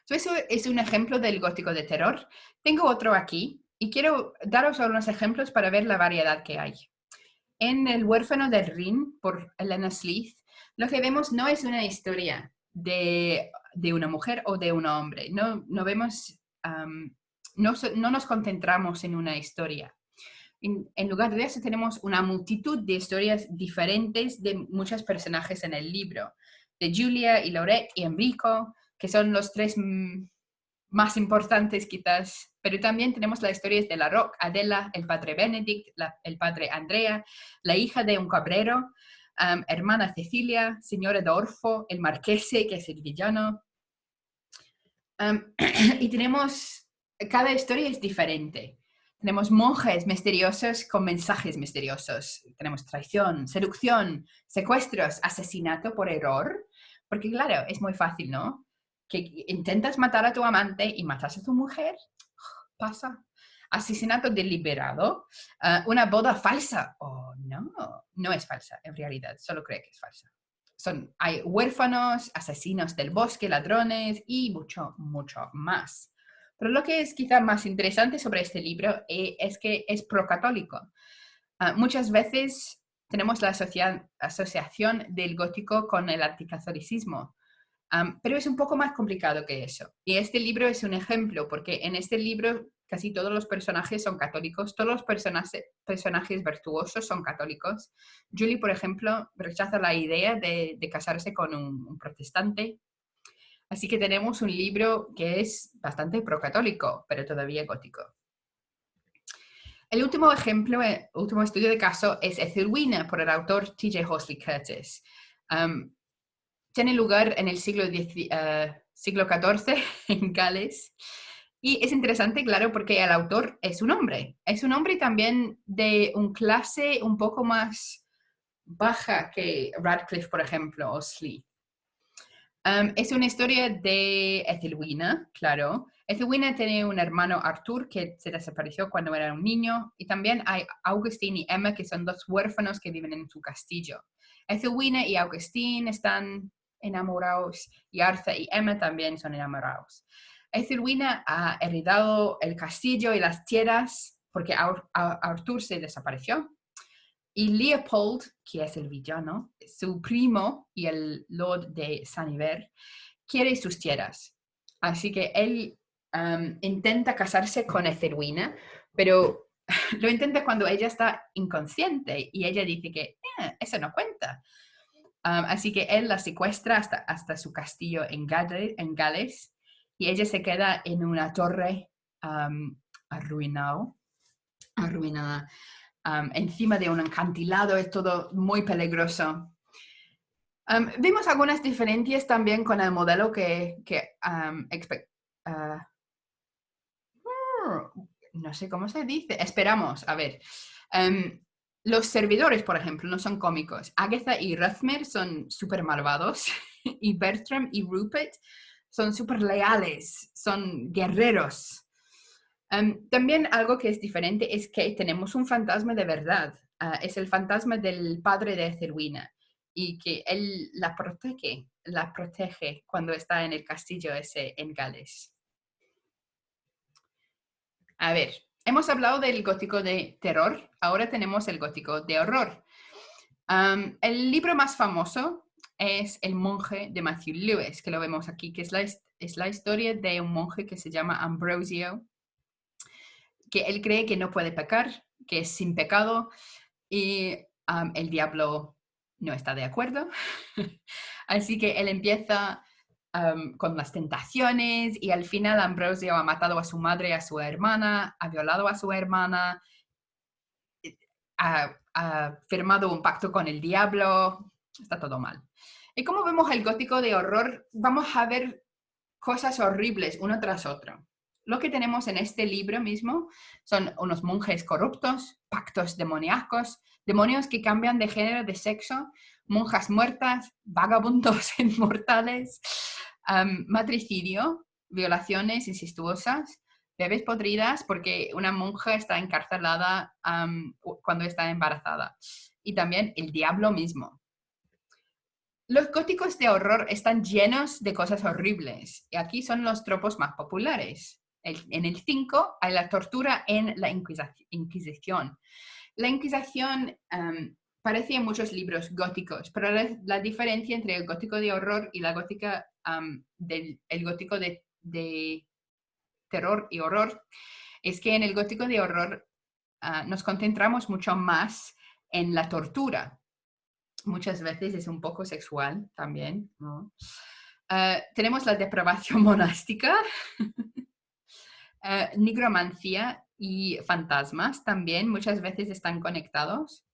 Eso es un ejemplo del gótico de terror. Tengo otro aquí y quiero daros algunos ejemplos para ver la variedad que hay. En El huérfano del Rin, por Elena Sleeth, lo que vemos no es una historia de una mujer o de un hombre. No vemos, no nos concentramos en una historia. En lugar de eso tenemos una multitud de historias diferentes de muchos personajes en el libro. De Julia y Laurette y Enrico, que son los tres más importantes quizás, pero también tenemos las historias de la Roque, Adela, el padre Benedict, el padre Andrea, la hija de un cabrero, hermana Cecilia, señora Dorfo, el marquese, que es el villano. Y cada historia es diferente. Tenemos monjes misteriosos con mensajes misteriosos. Tenemos traición, seducción, secuestros, asesinato por error. Porque claro, es muy fácil, ¿no? Que intentas matar a tu amante y matas a tu mujer. Pasa. Asesinato deliberado. Una boda falsa. Oh, no es falsa en realidad. Solo cree que es falsa. Hay huérfanos, asesinos del bosque, ladrones y mucho, mucho más. Pero lo que es quizá más interesante sobre este libro es que es procatólico. Muchas veces tenemos la asociación del gótico con el anticatolicismo, pero es un poco más complicado que eso. Y este libro es un ejemplo, porque en este libro casi todos los personajes son católicos, todos los personajes virtuosos son católicos. Julie, por ejemplo, rechaza la idea de casarse con un protestante. Así que tenemos un libro que es bastante procatólico, pero todavía gótico. El último ejemplo, último estudio de caso es Ethelwine, por el autor T.J. Hosley Curtis. Tiene lugar en el siglo XIV en Gales. Y es interesante, claro, porque el autor es un hombre. Es un hombre también de un clase un poco más baja que Radcliffe, por ejemplo, o Sleeth. Es una historia de Ethelwine, claro. Ethelwine tiene un hermano Arthur que se desapareció cuando era un niño. Y también hay Augustine y Emma, que son dos huérfanos que viven en su castillo. Ethelwine y Augustine están enamorados y Arthur y Emma también son enamorados. Ethelwine ha heredado el castillo y las tierras porque Arthur se desapareció. Y Leopold, que es el villano, su primo y el Lord de Saint-Hubert, quiere sus tierras. Así que él intenta casarse con Ethelwina, pero lo intenta cuando ella está inconsciente y ella dice que eso no cuenta. Así que él la secuestra hasta su castillo en Gales y ella se queda en una torre arruinada encima de un acantilado. Es todo muy peligroso. Vimos algunas diferencias también con el modelo no sé cómo se dice, esperamos, a ver. Los servidores, por ejemplo, no son cómicos. Agatha y Ruthmer son súper malvados y Bertram y Rupert son súper leales, son guerreros. También algo que es diferente es que tenemos un fantasma de verdad. Es el fantasma del padre de Ethelwina y que él la protege cuando está en el castillo ese en Gales. A ver, hemos hablado del gótico de terror, ahora tenemos el gótico de horror. El libro más famoso es El monje de Matthew Lewis, que lo vemos aquí, que es la historia de un monje que se llama Ambrosio, que él cree que no puede pecar, que es sin pecado, y el diablo no está de acuerdo. Así que él empieza con las tentaciones y al final Ambrosio ha matado a su madre y a su hermana, ha violado a su hermana, ha firmado un pacto con el diablo, está todo mal. Y como vemos el gótico de horror, vamos a ver cosas horribles uno tras otro. Lo que tenemos en este libro mismo son unos monjes corruptos, pactos demoníacos, demonios que cambian de género, de sexo, monjas muertas, vagabundos inmortales, matricidio, violaciones incestuosas, bebés podridas porque una monja está encarcelada cuando está embarazada. Y también el diablo mismo. Los góticos de horror están llenos de cosas horribles. Y aquí son los tropos más populares. En el 5 hay la tortura en la Inquisición. La Inquisición aparece en muchos libros góticos, pero la diferencia entre el gótico de horror y la gótica, el gótico de terror y horror es que en el gótico de horror nos concentramos mucho más en la tortura. Muchas veces es un poco sexual también, ¿no? Tenemos la depravación monástica, nigromancia y fantasmas también muchas veces están conectados.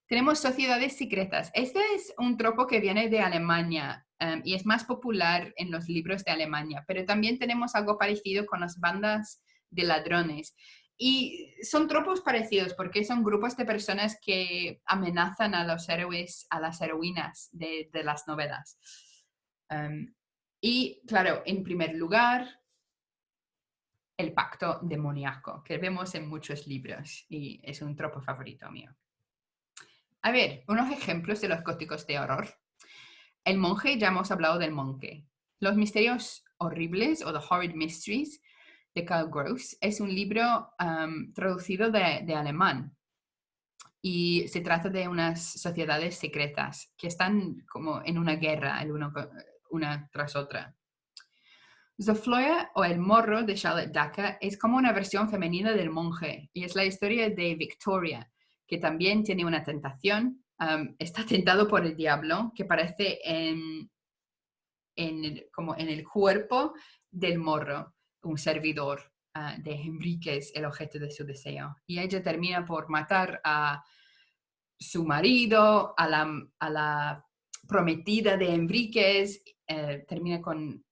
Tenemos sociedades secretas. Este es un tropo que viene de Alemania y es más popular en los libros de Alemania, pero también tenemos algo parecido con las bandas de ladrones. Y son tropos parecidos porque son grupos de personas que amenazan a los héroes, a las heroínas de las novelas. Y claro, en primer lugar, el pacto demoníaco, que vemos en muchos libros y es un tropo favorito mío. A ver, unos ejemplos de los góticos de horror. El monje, ya hemos hablado del monje. Los misterios horribles o The Horrid Mysteries de Karl Gross es un libro traducido de alemán y se trata de unas sociedades secretas que están como en una guerra una tras otra. Zofloya o el morro de Charlotte Dacre es como una versión femenina del monje y es la historia de Victoria, que también tiene una tentación. Está tentado por el diablo, que aparece como en el cuerpo del morro, un servidor de Henriques, el objeto de su deseo. Y ella termina por matar a su marido, a la prometida de Enríquez, termina con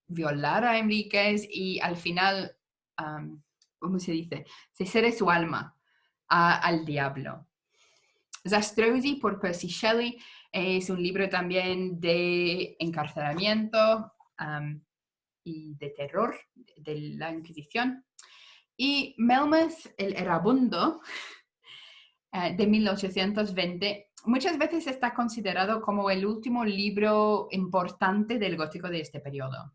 violar a Enríquez y al final, ¿cómo se dice? Se cede su alma al diablo. Zastrozzi por Percy Shelley es un libro también de encarcelamiento y de terror de la Inquisición. Y Melmoth el Erabundo de 1820 muchas veces está considerado como el último libro importante del gótico de este periodo.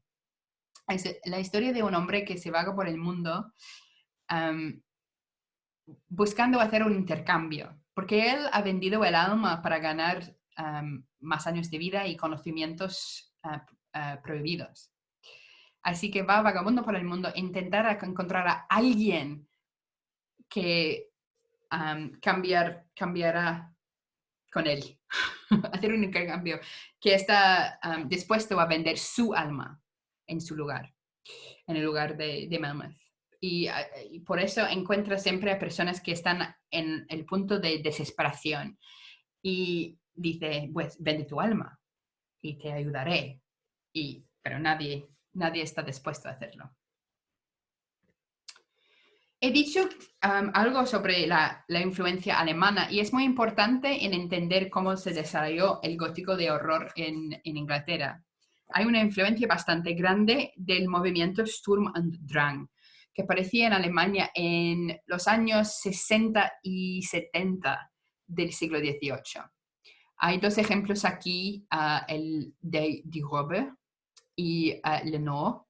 Es la historia de un hombre que se vaga por el mundo buscando hacer un intercambio, porque él ha vendido el alma para ganar más años de vida y conocimientos prohibidos. Así que va vagabundo por el mundo a intentar encontrar a alguien que cambiará con él, hacer un intercambio, que está dispuesto a vender su alma en su lugar, en el lugar de Melmoth. Y por eso encuentra siempre a personas que están en el punto de desesperación y dice, pues vende tu alma y te ayudaré. Pero nadie está dispuesto a hacerlo. He dicho algo sobre la influencia alemana y es muy importante en entender cómo se desarrolló el gótico de horror en Inglaterra. Hay una influencia bastante grande del movimiento Sturm und Drang, que aparecía en Alemania en los años 60 y 70 del siglo XVIII. Hay dos ejemplos aquí, el de Die Robe y Lenore,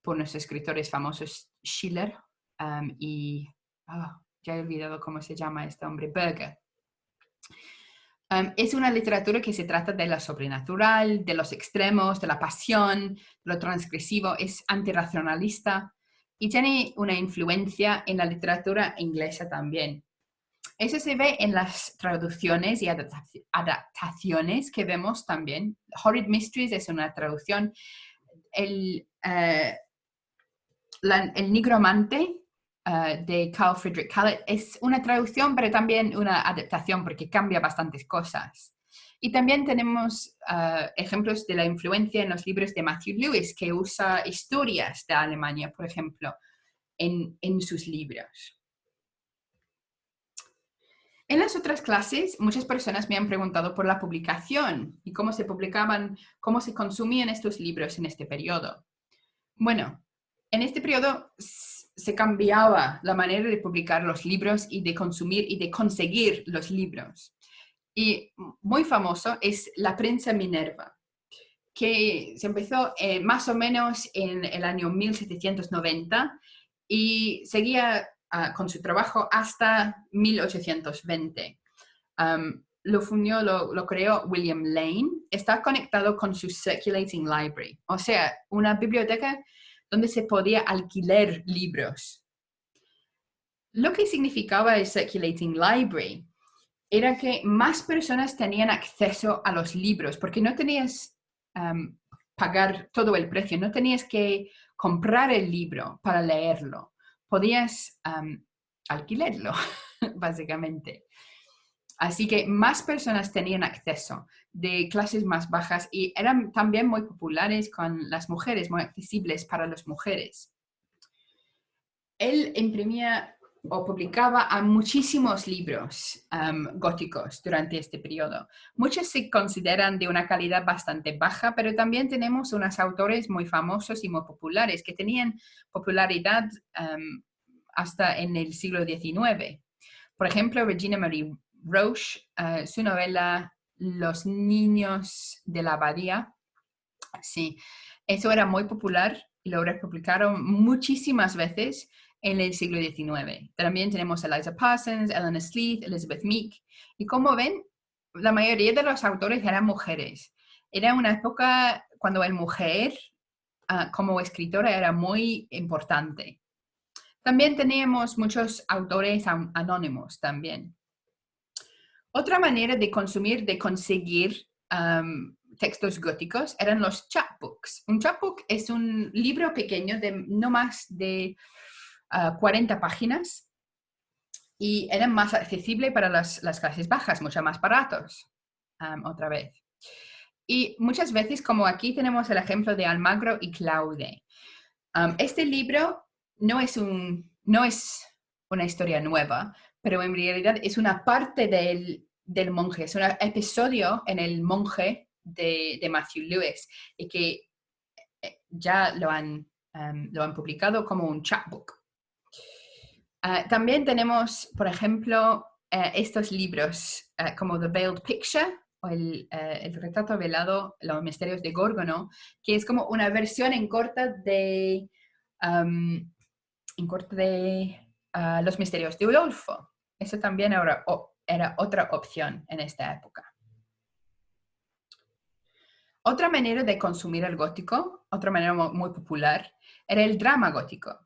por los escritores famosos Schiller ya he olvidado cómo se llama este hombre, Berger. Es una literatura que se trata de lo sobrenatural, de los extremos, de la pasión, de lo transgresivo, es antirracionalista y tiene una influencia en la literatura inglesa también. Eso se ve en las traducciones y adaptaciones que vemos también. Horrid Mysteries es una traducción. El Nigromante de Carl Friedrich Hallett es una traducción, pero también una adaptación porque cambia bastantes cosas. Y también tenemos ejemplos de la influencia en los libros de Matthew Lewis, que usa historias de Alemania, por ejemplo, en sus libros. En las otras clases, muchas personas me han preguntado por la publicación y cómo se publicaban, cómo se consumían estos libros en este periodo. Bueno, en este periodo se cambiaba la manera de publicar los libros y de consumir y de conseguir los libros. Y muy famoso es la prensa Minerva, que se empezó más o menos en el año 1790 y seguía con su trabajo hasta 1820. Lo creó William Lane. Está conectado con su Circulating Library, o sea, una biblioteca donde se podía alquilar libros. Lo que significaba el Circulating Library era que más personas tenían acceso a los libros, porque no tenías pagar todo el precio, no tenías que comprar el libro para leerlo, podías alquilarlo, básicamente. Así que más personas tenían acceso de clases más bajas y eran también muy populares con las mujeres, muy accesibles para las mujeres. Él imprimía o publicaba a muchísimos libros góticos durante este periodo. Muchos se consideran de una calidad bastante baja, pero también tenemos unos autores muy famosos y muy populares que tenían popularidad hasta en el siglo XIX. Por ejemplo, Regina Marie Roche, su novela Los niños de la abadía, sí, eso era muy popular y lo republicaron muchísimas veces en el siglo XIX. También tenemos Eliza Parsons, Eleanor Sleeth, Elizabeth Meek. Y como ven, la mayoría de los autores eran mujeres. Era una época cuando la mujer como escritora era muy importante. También teníamos muchos autores anónimos también. Otra manera de consumir, de conseguir textos góticos eran los chapbooks. Un chapbook es un libro pequeño de no más de 40 páginas y eran más accesibles para las clases bajas, mucho más baratos, otra vez. Y muchas veces, como aquí tenemos el ejemplo de Almagro y Claude. Este libro no es una historia nueva, pero en realidad es una parte del monje, es un episodio en el monje de Matthew Lewis y que ya lo han publicado como un chapbook. También tenemos, por ejemplo, estos libros como The Veiled Picture o el retrato velado, Los misterios de Górgono, que es como una versión en corta de Los misterios de Udolfo. Eso también era otra opción en esta época. Otra manera de consumir el gótico, otra manera muy popular, era el drama gótico.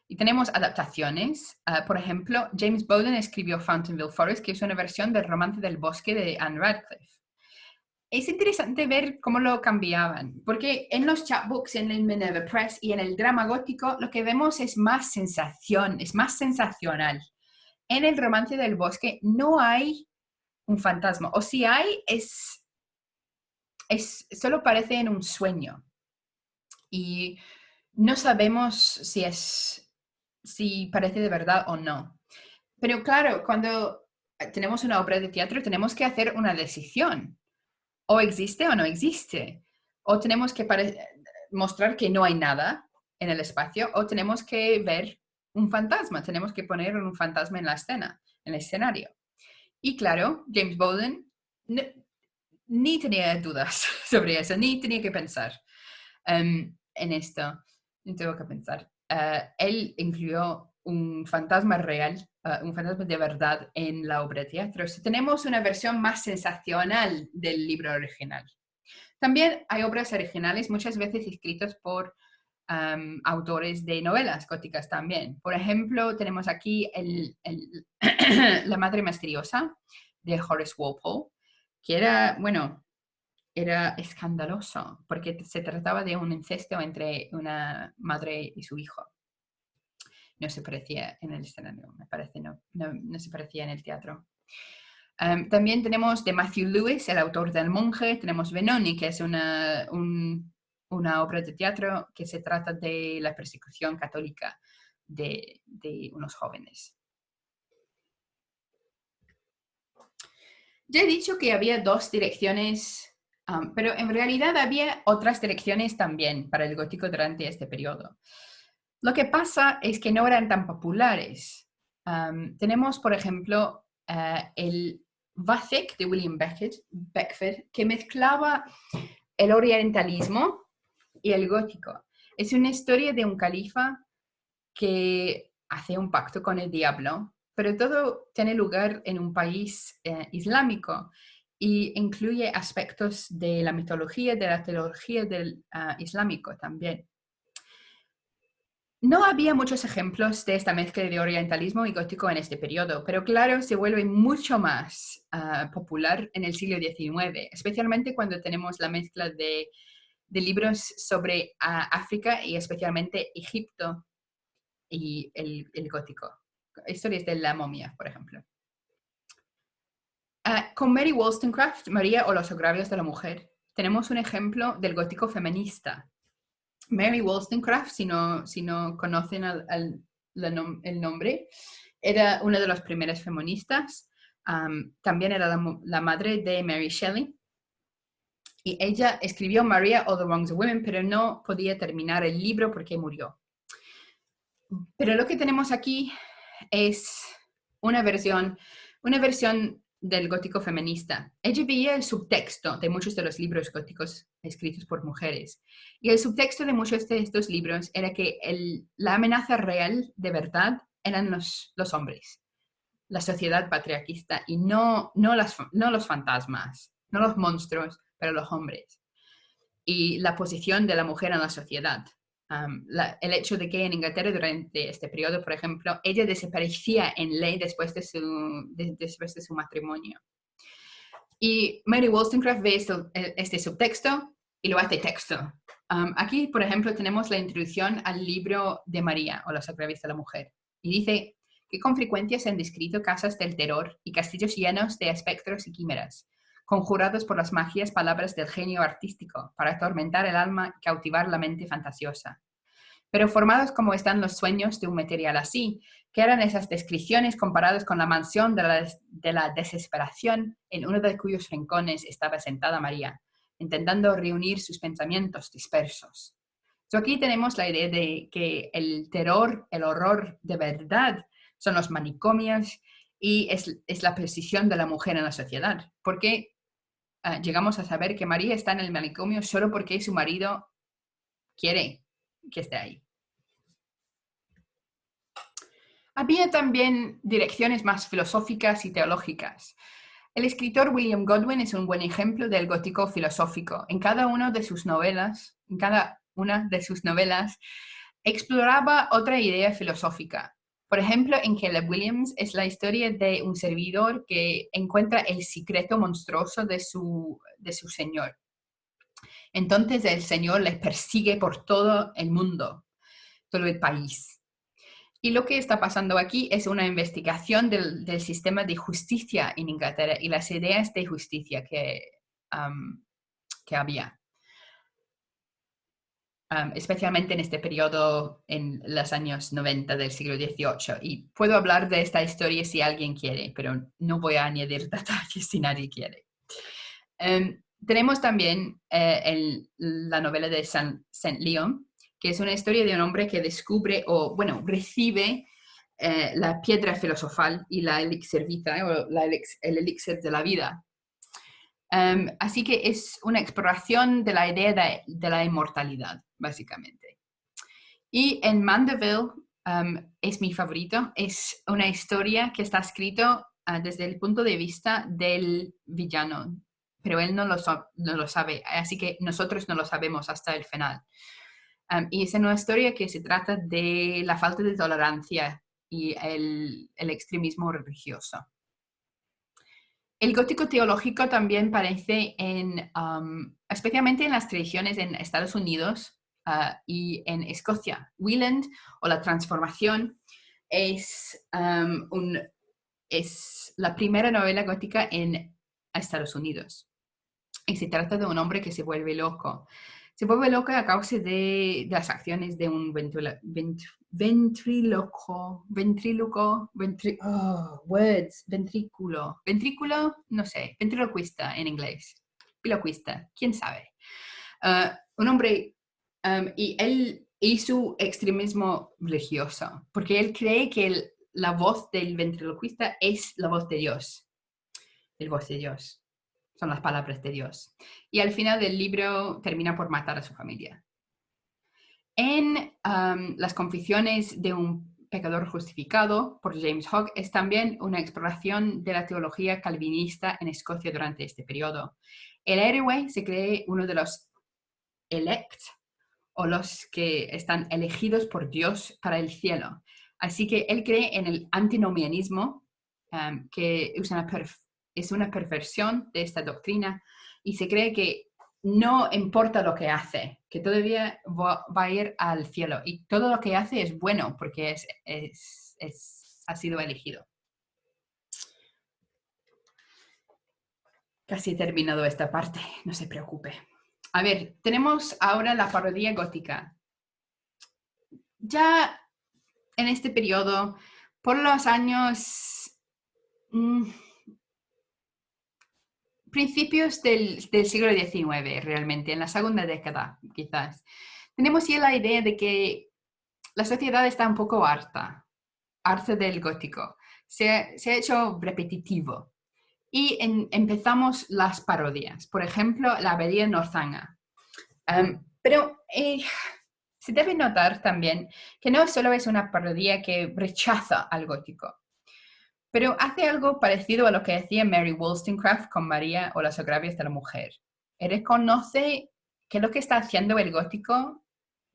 Y tenemos adaptaciones. Por ejemplo, James Bowden escribió Fountainville Forest, que es una versión del Romance del Bosque de Anne Radcliffe. Es interesante ver cómo lo cambiaban, porque en los chapbooks, en el Minerva Press y en el drama gótico, lo que vemos es más sensación, es más sensacional. En el Romance del Bosque no hay un fantasma, o si hay, solo parece en un sueño. Y no sabemos si parece de verdad o no. Pero claro, cuando tenemos una obra de teatro, tenemos que hacer una decisión. O existe o no existe. O tenemos que mostrar que no hay nada en el espacio, o tenemos que ver un fantasma. Tenemos que poner un fantasma en la escena, en el escenario. Y claro, James Bowden ni tenía dudas sobre eso, ni tenía que pensar en esto. No tengo que pensar. Él incluyó un fantasma real, un fantasma de verdad en la obra de teatro. So, tenemos una versión más sensacional del libro original. También hay obras originales muchas veces escritas por autores de novelas góticas también. Por ejemplo, tenemos aquí La Madre Misteriosa de Horace Walpole, que era, bueno, era escandaloso porque se trataba de un incesto entre una madre y su hijo. No se parecía en el escenario, me parece, no se parecía en el teatro. También tenemos de Matthew Lewis, el autor del Monje. Tenemos Benoni, que es una obra de teatro que se trata de la persecución católica de unos jóvenes. Ya he dicho que había dos direcciones, pero en realidad había otras direcciones también para el gótico durante este periodo. Lo que pasa es que no eran tan populares. Tenemos, por ejemplo, el Vathek de William Beckford, que mezclaba el orientalismo y el gótico. Es una historia de un califa que hace un pacto con el diablo, pero todo tiene lugar en un país islámico y incluye aspectos de la mitología, de la teología del islámico también. No había muchos ejemplos de esta mezcla de orientalismo y gótico en este periodo, pero claro, se vuelve mucho más popular en el siglo XIX, especialmente cuando tenemos la mezcla de libros sobre África y especialmente Egipto y el gótico. Historias de la momia, por ejemplo. Con Mary Wollstonecraft, María o los agravios de la mujer, tenemos un ejemplo del gótico feminista. Mary Wollstonecraft, si no conocen el nombre, era una de las primeras feministas. También era la madre de Mary Shelley. Y ella escribió Maria o The Wrongs of Women, pero no podía terminar el libro porque murió. Pero lo que tenemos aquí es una versión del gótico feminista. Ella veía el subtexto de muchos de los libros góticos escritos por mujeres. Y el subtexto de muchos de estos libros era que la amenaza real, de verdad, eran los hombres, la sociedad patriarquista, y no los fantasmas, no los monstruos, pero los hombres. Y la posición de la mujer en la sociedad. El hecho de que en Inglaterra durante este periodo, por ejemplo, ella desaparecía en ley después de su matrimonio. Y Mary Wollstonecraft ve este subtexto y lo hace texto. Aquí, por ejemplo, tenemos la introducción al libro de María o los agravios de la mujer. Y dice que con frecuencia se han descrito casas del terror y castillos llenos de espectros y quimeras, conjurados por las magias palabras del genio artístico para atormentar el alma y cautivar la mente fantasiosa. Pero formados como están los sueños de un material así, que eran esas descripciones comparadas con la mansión de la desesperación en uno de cuyos rincones estaba sentada María, intentando reunir sus pensamientos dispersos. Aquí tenemos la idea de que el terror, el horror de verdad son los manicomios y es la posición de la mujer en la sociedad. Porque llegamos a saber que María está en el manicomio solo porque su marido quiere que esté ahí. Había también direcciones más filosóficas y teológicas. El escritor William Godwin es un buen ejemplo del gótico filosófico. En cada una de sus novelas, exploraba otra idea filosófica. Por ejemplo, en Caleb Williams es la historia de un servidor que encuentra el secreto monstruoso de su señor. Entonces el señor le persigue por todo el mundo, todo el país. Y lo que está pasando aquí es una investigación del sistema de justicia en Inglaterra y las ideas de justicia que había. Especialmente en este periodo en los años 90 del siglo XVIII. Y puedo hablar de esta historia si alguien quiere, pero no voy a añadir detalles si nadie quiere. Tenemos también la novela de Saint Leon, que es una historia de un hombre que descubre recibe la piedra filosofal y la elixir vitae, o el elixir de la vida. Así que es una exploración de la idea de la inmortalidad, básicamente. Y en Mandeville es mi favorito. Es una historia que está escrito desde el punto de vista del villano, pero él no lo sabe, así que nosotros no lo sabemos hasta el final. Y es una historia que se trata de la falta de tolerancia y el extremismo religioso. El gótico teológico también parece especialmente en las tradiciones en Estados Unidos y en Escocia. Wieland o la transformación es la primera novela gótica en Estados Unidos. Y se trata de un hombre que se vuelve loco. Se vuelve loco a causa de las acciones de un ventriloquista en inglés, piloquista, quién sabe. Un hombre, y su extremismo religioso, porque él cree que la voz del ventriloquista es la voz de Dios, el voz de Dios. Son las palabras de Dios. Y al final del libro termina por matar a su familia. En Las confesiones de un pecador justificado por James Hogg es también una exploración de la teología calvinista en Escocia durante este periodo. El héroe se cree uno de los elect, o los que están elegidos por Dios para el cielo. Así que él cree en el antinomianismo, que es una perversión de esta doctrina, y se cree que no importa lo que hace, que todavía va a ir al cielo, y todo lo que hace es bueno porque ha sido elegido. Casi he terminado esta parte, no se preocupe. A ver, tenemos ahora la parodia gótica. Ya en este periodo, por los años principios del siglo XIX, realmente, en la segunda década, quizás, tenemos ya la idea de que la sociedad está un poco harta del gótico. Se ha hecho repetitivo. Y empezamos las parodias. Por ejemplo, la Abadía Northanger. Pero se debe notar también que no solo es una parodia que rechaza al gótico, pero hace algo parecido a lo que hacía Mary Wollstonecraft con María o las agravias de la mujer. Él reconoce que lo que está haciendo el gótico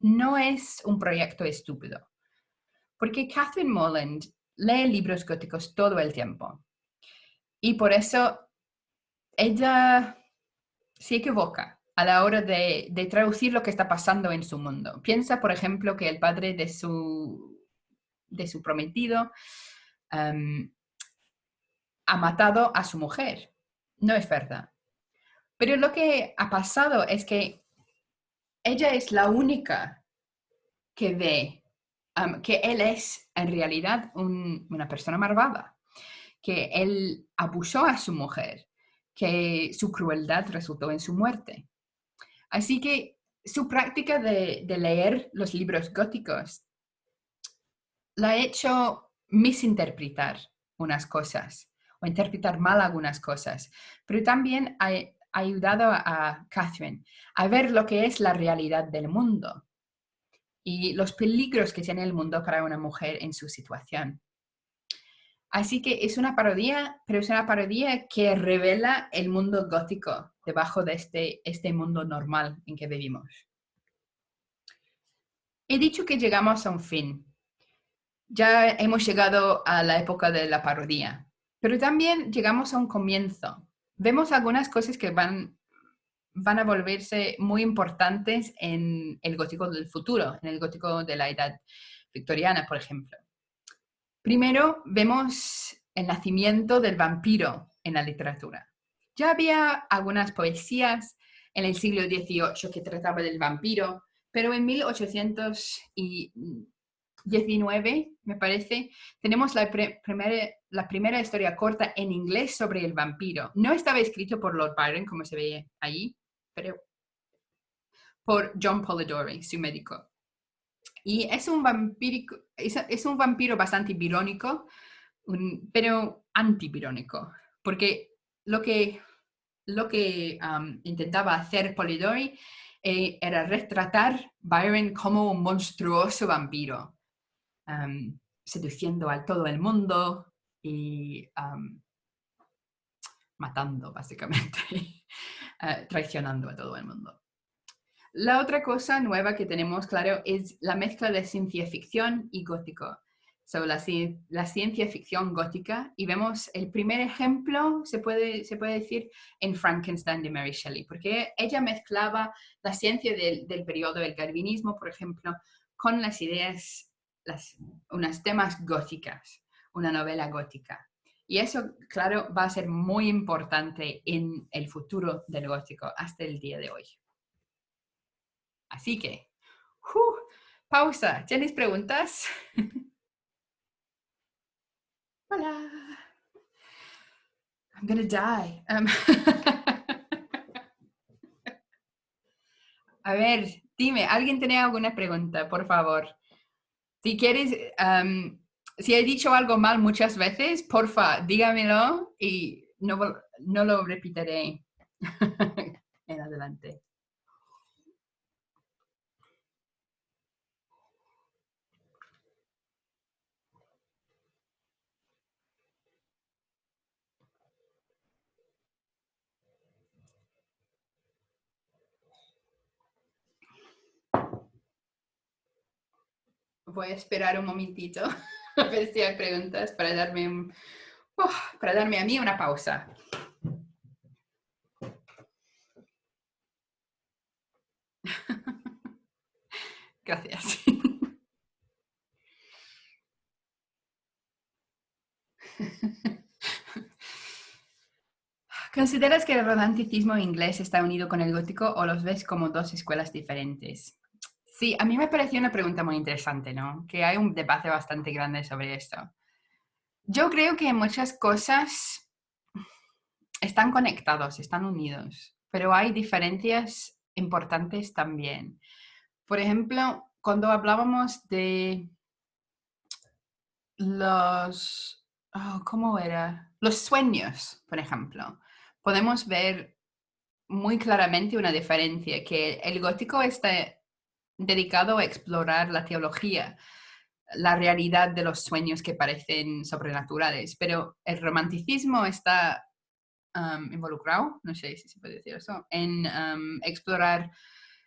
no es un proyecto estúpido, porque Catherine Morland lee libros góticos todo el tiempo. Y por eso ella se equivoca a la hora de traducir lo que está pasando en su mundo. Piensa, por ejemplo, que el padre de su prometido ha matado a su mujer. No es verdad. Pero lo que ha pasado es que ella es la única que ve que él es en realidad una persona malvada, que él abusó a su mujer, que su crueldad resultó en su muerte. Así que su práctica de leer los libros góticos la ha hecho misinterpretar unas cosas o interpretar mal algunas cosas, pero también ha ayudado a Catherine a ver lo que es la realidad del mundo y los peligros que tiene el mundo para una mujer en su situación. Así que es una parodia, pero es una parodia que revela el mundo gótico debajo de este mundo normal en que vivimos. He dicho que llegamos a un fin. Ya hemos llegado a la época de la parodia, pero también llegamos a un comienzo. Vemos algunas cosas que van a volverse muy importantes en el gótico del futuro, en el gótico de la edad victoriana, por ejemplo. Primero, vemos el nacimiento del vampiro en la literatura. Ya había algunas poesías en el siglo XVIII que trataban del vampiro, pero en 1819, me parece, tenemos la primera historia corta en inglés sobre el vampiro. No estaba escrito por Lord Byron, como se ve ahí, pero por John Polidori, su médico. Y es un vampiro bastante virónico, pero antivirónico, porque lo que intentaba hacer Polidori era retratar Byron como un monstruoso vampiro, seduciendo a todo el mundo y matando, básicamente, traicionando a todo el mundo. La otra cosa nueva que tenemos, claro, es la mezcla de ciencia ficción y gótico. La ciencia ficción gótica, y vemos el primer ejemplo, se puede decir, en Frankenstein de Mary Shelley, porque ella mezclaba la ciencia del periodo del calvinismo, por ejemplo, con las ideas, unas temas góticas, una novela gótica. Y eso, claro, va a ser muy importante en el futuro del gótico hasta el día de hoy. Así que, pausa. ¿Tienes preguntas? Hola. I'm gonna die. A ver, dime, ¿alguien tiene alguna pregunta, por favor? Si quieres, si he dicho algo mal muchas veces, porfa, dígamelo y no lo repetiré en adelante. Voy a esperar un momentito a ver si hay preguntas para darme a mí una pausa. Gracias. ¿Consideras que el romanticismo inglés está unido con el gótico o los ves como dos escuelas diferentes? Sí, a mí me pareció una pregunta muy interesante, ¿no? Que hay un debate bastante grande sobre esto. Yo creo que muchas cosas están conectados, están unidos, pero hay diferencias importantes también. Por ejemplo, cuando hablábamos de ¿cómo era? Los sueños, por ejemplo, podemos ver muy claramente una diferencia, que el gótico está dedicado a explorar la teología, la realidad de los sueños que parecen sobrenaturales, pero el romanticismo está involucrado, no sé si se puede decir eso, en explorar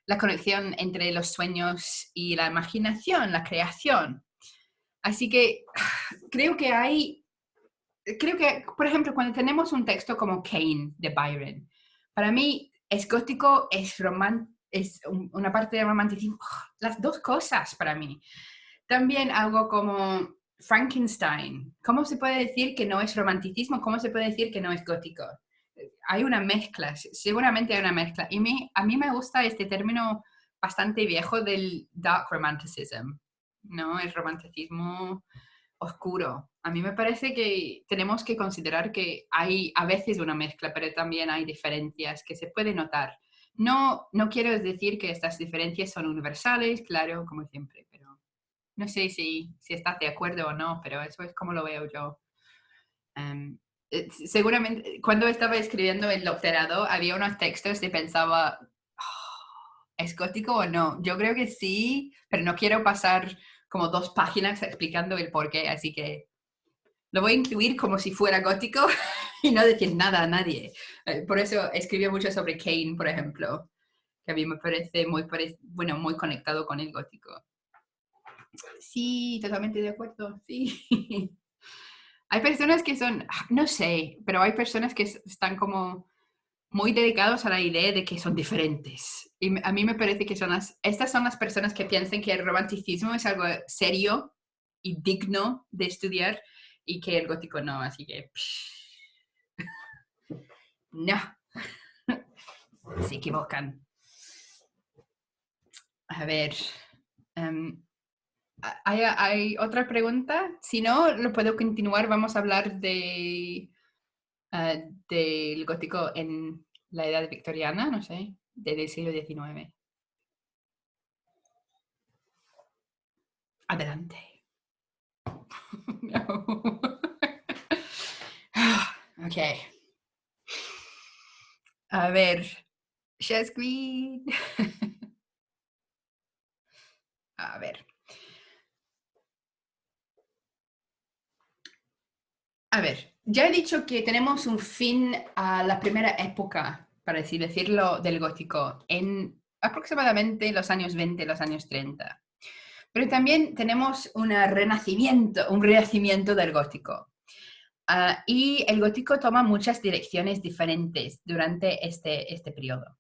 la conexión entre los sueños y la imaginación, la creación. Así que creo que, por ejemplo, cuando tenemos un texto como Cain de Byron, para mí es gótico, es una parte de romanticismo, las dos cosas para mí. También algo como Frankenstein. ¿Cómo se puede decir que no es romanticismo? ¿Cómo se puede decir que no es gótico? Hay una mezcla, seguramente hay una mezcla. Y a mí me gusta este término bastante viejo del dark romanticism, ¿no? El romanticismo oscuro. A mí me parece que tenemos que considerar que hay a veces una mezcla, pero también hay diferencias que se pueden notar. No quiero decir que estas diferencias son universales, claro, como siempre, pero no sé si estás de acuerdo o no, pero eso es como lo veo yo. Seguramente, cuando estaba escribiendo el doctorado, había unos textos y pensaba, ¿es gótico o no? Yo creo que sí, pero no quiero pasar como 2 páginas explicando el por qué, así que Lo voy a incluir como si fuera gótico y no decir nada a nadie. Por eso escribió mucho sobre Kane, por ejemplo, que a mí me parece bueno, muy conectado con el gótico. Sí, totalmente de acuerdo, sí. Hay personas que son, no sé, pero hay personas que están como muy dedicados a la idea de que son diferentes. Y a mí me parece que estas son las personas que piensan que el romanticismo es algo serio y digno de estudiar y que el gótico no, así que no, se equivocan. A ver, ¿hay otra pregunta? Si no, lo puedo continuar. Vamos a hablar del gótico en la edad victoriana, no sé, del siglo XIX. Adelante. No. Ok. A ver, Shasqueen. A ver. A ver, ya he dicho que tenemos un fin a la primera época, para así decirlo, del gótico, en aproximadamente los años 20, los años 30. Pero también tenemos un renacimiento del gótico. Y el gótico toma muchas direcciones diferentes durante este periodo.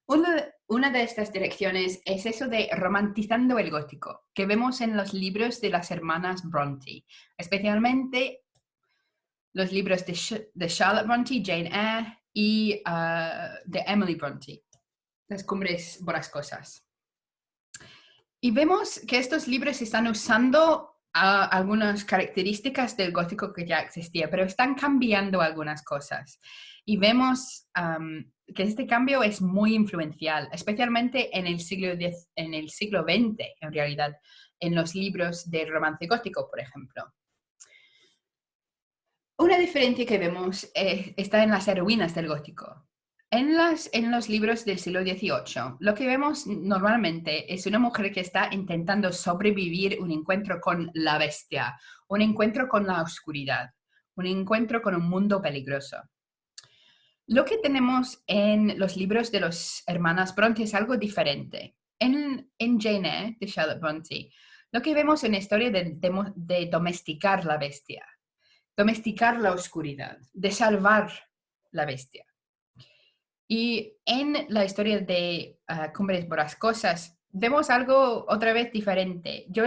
Una de estas direcciones es eso de romantizando el gótico, que vemos en los libros de las hermanas Bronte, especialmente los libros de Charlotte Bronte, Jane Eyre, y de Emily Bronte, Las Cumbres Borrascosas. Y vemos que estos libros están usando algunas características del gótico que ya existía, pero están cambiando algunas cosas. Y vemos que este cambio es muy influencial, especialmente en el siglo XX, en realidad, en los libros del romance gótico, por ejemplo. Una diferencia que vemos está en las heroínas del gótico. En los libros del siglo XVIII, lo que vemos normalmente es una mujer que está intentando sobrevivir un encuentro con la bestia, un encuentro con la oscuridad, un encuentro con un mundo peligroso. Lo que tenemos en los libros de las hermanas Bronte es algo diferente. En Jane Eyre, de Charlotte Bronte, lo que vemos es una historia de domesticar la bestia, domesticar la oscuridad, de salvar la bestia. Y en la historia de Cumbres Borrascosas vemos algo otra vez diferente. Yo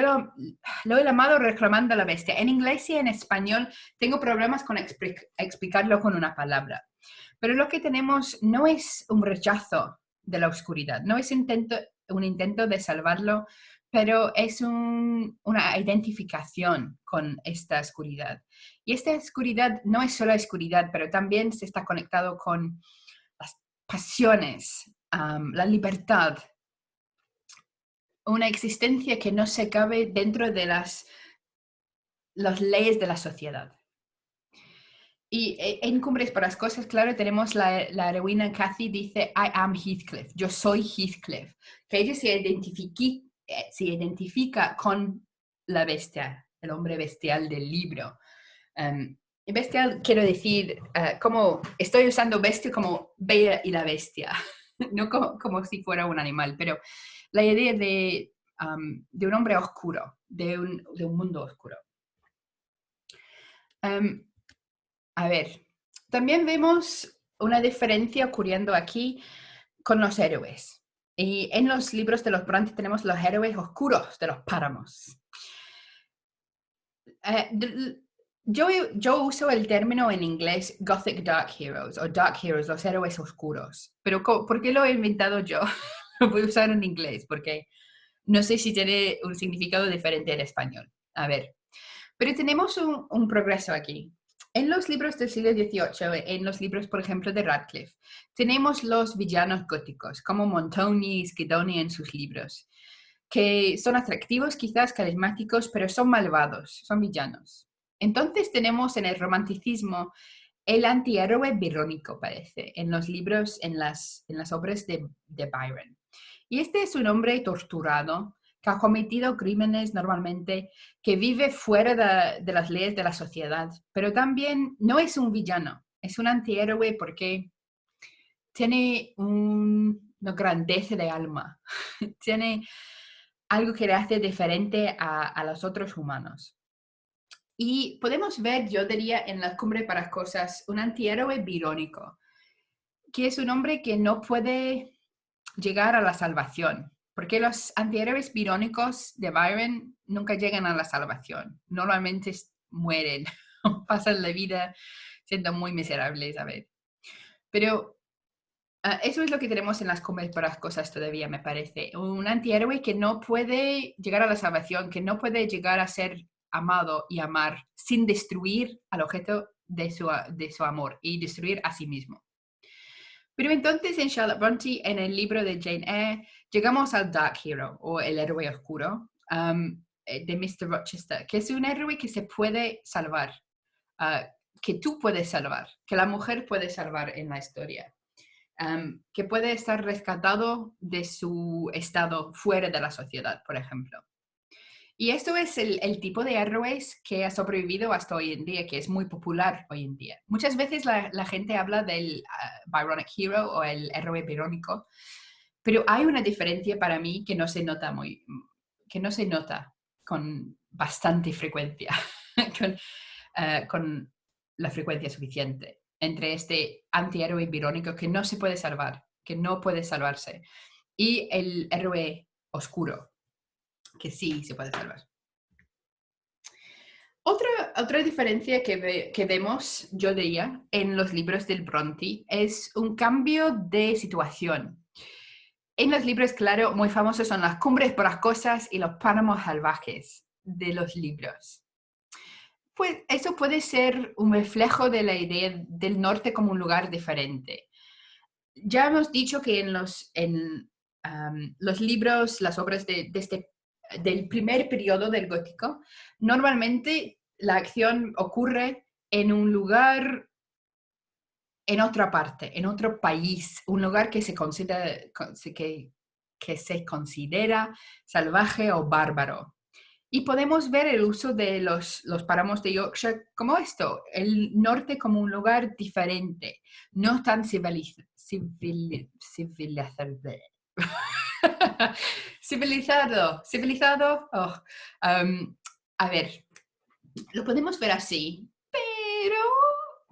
lo he llamado Reclamando a la Bestia. En inglés y en español tengo problemas con explicarlo con una palabra. Pero lo que tenemos no es un rechazo de la oscuridad, no es un intento de salvarlo, pero es una identificación con esta oscuridad. Y esta oscuridad no es solo oscuridad, pero también se está conectado con las pasiones, la libertad, una existencia que no se cabe dentro de las leyes de la sociedad. Y en Cumbres Borrascosas, claro, tenemos la heroína Cathy dice, I am Heathcliff, yo soy Heathcliff, que ella se identifica con la bestia, el hombre bestial del libro. Bestial quiero decir, como estoy usando bestia como Bella y la Bestia, no como si fuera un animal, pero la idea de un hombre oscuro, de un mundo oscuro. A ver, también vemos una diferencia ocurriendo aquí con los héroes. Y en los libros de los Bronte tenemos los héroes oscuros de los páramos. Yo uso el término en inglés Gothic Dark Heroes o Dark Heroes, los héroes oscuros. Pero ¿por qué lo he inventado yo? Lo voy a usar en inglés porque no sé si tiene un significado diferente en español. A ver, pero tenemos un progreso aquí. En los libros del siglo XVIII, en los libros, por ejemplo, de Radcliffe, tenemos los villanos góticos, como Montoni y Schedoni en sus libros, que son atractivos, quizás carismáticos, pero son malvados, son villanos. Entonces tenemos en el romanticismo el antihéroe birónico, parece, en los libros, en las obras de Byron. Y este es un hombre torturado que ha cometido crímenes normalmente, que vive fuera de las leyes de la sociedad, pero también no es un villano, es un antihéroe porque tiene una grandeza de alma, tiene algo que le hace diferente a los otros humanos. Y podemos ver, yo diría, en la Cumbre para Cosas, un antihéroe birónico, que es un hombre que no puede llegar a la salvación, porque los antihéroes birónicos de Byron nunca llegan a la salvación. Normalmente mueren, pasan la vida siendo muy miserables, a ver. Pero eso es lo que tenemos en las Cumbres para Cosas todavía, me parece. Un antihéroe que no puede llegar a la salvación, que no puede llegar a ser amado y amar sin destruir al objeto de su amor y destruir a sí mismo. Pero entonces en Charlotte Bronte, en el libro de Jane Eyre, llegamos al Dark Hero, o el héroe oscuro, de Mr. Rochester, que es un héroe que se puede salvar, que tú puedes salvar, que la mujer puede salvar en la historia, que puede estar rescatado de su estado fuera de la sociedad, por ejemplo. Y esto es el tipo de héroes que ha sobrevivido hasta hoy en día, que es muy popular hoy en día. Muchas veces la gente habla del Byronic Hero o el héroe birónico, pero hay una diferencia para mí que no se nota con bastante frecuencia, con la frecuencia suficiente entre este antihéroe birónico que no se puede salvar, que no puede salvarse, y el héroe oscuro, que sí se puede salvar. Otra diferencia que vemos, yo diría, en los libros del Bronte es un cambio de situación. En los libros, claro, muy famosos son las Cumbres Borrascosas y los Páramos Salvajes de los libros. Pues eso puede ser un reflejo de la idea del norte como un lugar diferente. Ya hemos dicho que en los libros, las obras del primer periodo del gótico, normalmente la acción ocurre en un lugar, en otra parte, en otro país, un lugar que se considera salvaje o bárbaro. Y podemos ver el uso de los páramos de Yorkshire como esto, el norte como un lugar diferente, no tan civilizado. Oh, a ver, lo podemos ver así, pero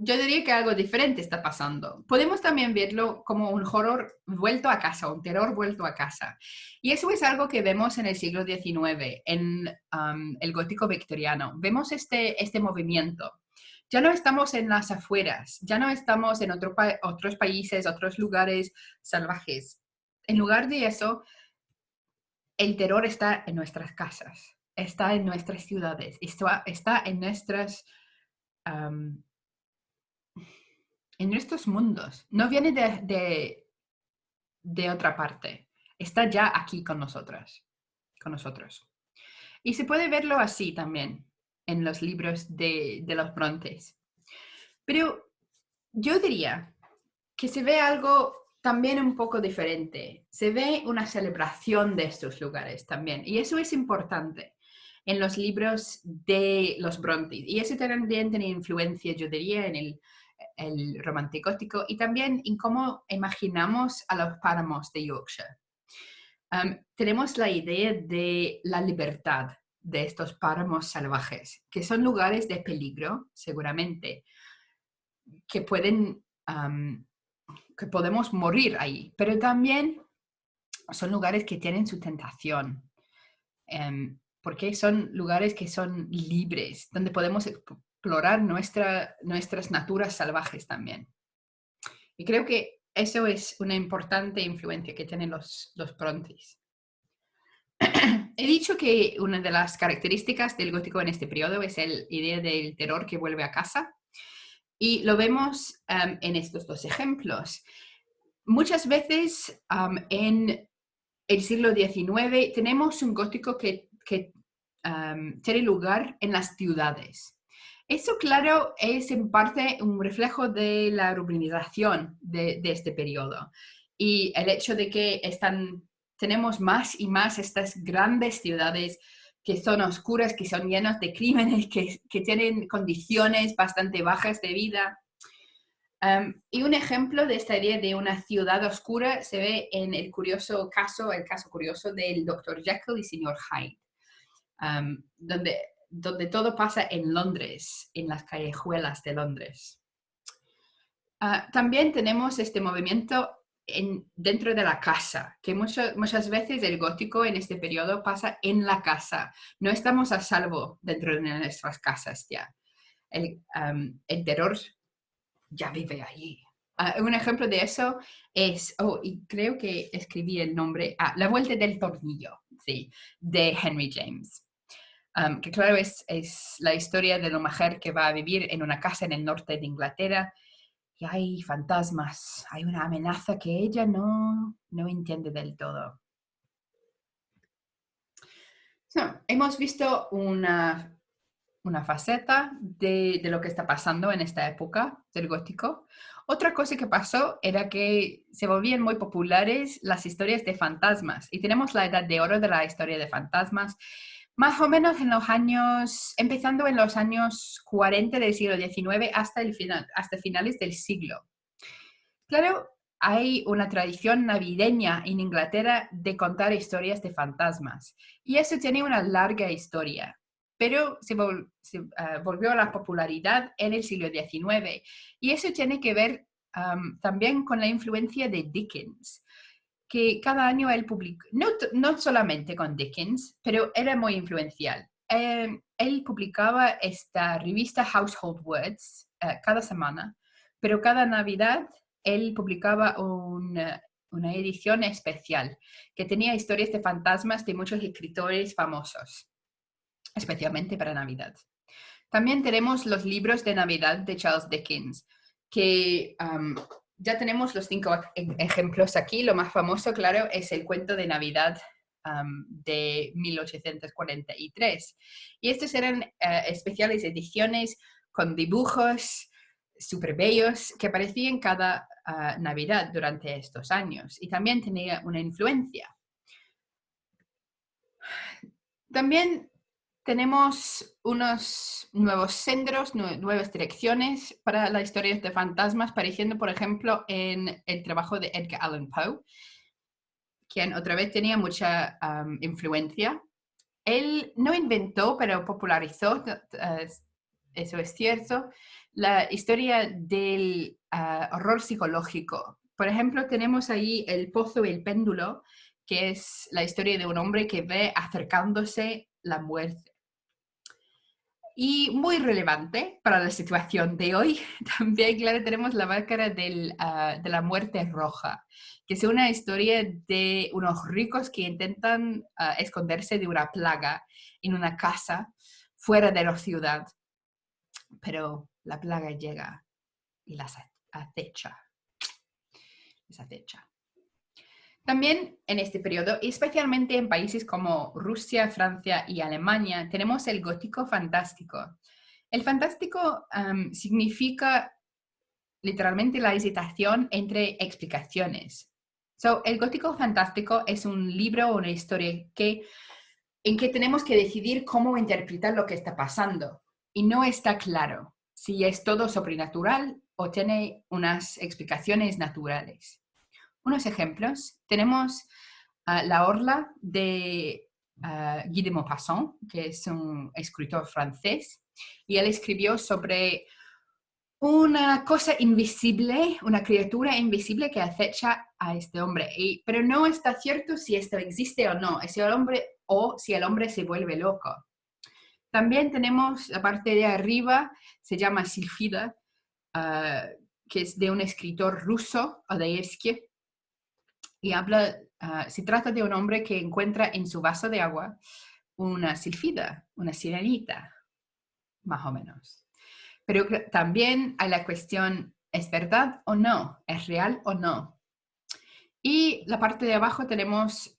yo diría que algo diferente está pasando. Podemos también verlo como un horror vuelto a casa, un terror vuelto a casa. Y eso es algo que vemos en el siglo XIX, en el gótico victoriano. Vemos este movimiento. Ya no estamos en las afueras, ya no estamos en otros países, otros lugares salvajes. En lugar de eso, el terror está en nuestras casas, está en nuestras ciudades, está en nuestros mundos. No viene de otra parte. Está ya aquí con nosotros. Y se puede verlo así también en los libros de los Brontes. Pero yo diría que se ve algo también un poco diferente. Se ve una celebración de estos lugares también. Y eso es importante en los libros de los Brontes. Y eso también tiene influencia, yo diría, en el romance gótico y también en cómo imaginamos a los páramos de Yorkshire. Tenemos la idea de la libertad de estos páramos salvajes, que son lugares de peligro, seguramente, que podemos morir ahí, pero también son lugares que tienen su tentación, porque son lugares que son libres, donde podemos explorar nuestras naturas salvajes también. Y creo que eso es una importante influencia que tienen los Brontes. He dicho que una de las características del gótico en este periodo es la idea del terror que vuelve a casa. Y lo vemos en estos dos ejemplos. Muchas veces en el siglo XIX tenemos un gótico que tiene lugar en las ciudades. Eso, claro, es en parte un reflejo de la urbanización de este periodo y el hecho de que están tenemos más y más estas grandes ciudades que son oscuras, que son llenas de crímenes, que tienen condiciones bastante bajas de vida. Y un ejemplo de esta idea de una ciudad oscura se ve en el caso curioso del Dr. Jekyll y Sr. Hyde, donde todo pasa en Londres, en las callejuelas de Londres. También tenemos este movimiento dentro de la casa, que muchas veces el gótico en este periodo pasa en la casa. No estamos a salvo dentro de nuestras casas ya. El terror ya vive allí. Un ejemplo de eso es, y creo que escribí el nombre, La vuelta del tornillo, sí, de Henry James. Que claro, es la historia de una mujer que va a vivir en una casa en el norte de Inglaterra y hay fantasmas, hay una amenaza que ella no entiende del todo. Hemos visto una faceta de lo que está pasando en esta época del gótico. Otra cosa que pasó era que se volvían muy populares las historias de fantasmas y tenemos la edad de oro de la historia de fantasmas, más o menos empezando en los años 40 del siglo XIX hasta finales del siglo. Claro, hay una tradición navideña en Inglaterra de contar historias de fantasmas y eso tiene una larga historia, pero se volvió a la popularidad en el siglo XIX y eso tiene que ver también con la influencia de Dickens, que cada año él publicó, no solamente con Dickens, pero era muy influencial. Él publicaba esta revista Household Words cada semana, pero cada Navidad él publicaba una edición especial que tenía historias de fantasmas de muchos escritores famosos, especialmente para Navidad. También tenemos los libros de Navidad de Charles Dickens, que ya tenemos los 5 ejemplos aquí. Lo más famoso, claro, es el cuento de Navidad de 1843. Y estos eran especiales ediciones con dibujos súper bellos que aparecían cada Navidad durante estos años. Y también tenía una influencia. También tenemos unos nuevos centros, nuevas direcciones para las historias de fantasmas, apareciendo, por ejemplo, en el trabajo de Edgar Allan Poe, quien otra vez tenía mucha influencia. Él no inventó, pero popularizó, eso es cierto, la historia del horror psicológico. Por ejemplo, tenemos ahí El pozo y el péndulo, que es la historia de un hombre que ve acercándose la muerte. Y muy relevante para la situación de hoy, también, claro, tenemos la máscara de la muerte roja, que es una historia de unos ricos que intentan esconderse de una plaga en una casa fuera de la ciudad, pero la plaga llega y las acecha. Les acecha. También en este periodo, especialmente en países como Rusia, Francia y Alemania, tenemos el gótico fantástico. El fantástico significa literalmente la hesitación entre explicaciones. El gótico fantástico es un libro o una historia en que tenemos que decidir cómo interpretar lo que está pasando. Y no está claro si es todo sobrenatural o tiene unas explicaciones naturales. Unos ejemplos, tenemos La Orla de Guy de Maupassant, que es un escritor francés, y él escribió sobre una cosa invisible, una criatura invisible que acecha a este hombre, pero no está cierto si esto existe o no, si el hombre se vuelve loco. También tenemos la parte de arriba, se llama Sylphide, que es de un escritor ruso, Dostoyevsky, y se trata de un hombre que encuentra en su vaso de agua una silfida, una sirenita, más o menos. Pero también hay la cuestión, ¿es verdad o no? ¿Es real o no? Y la parte de abajo tenemos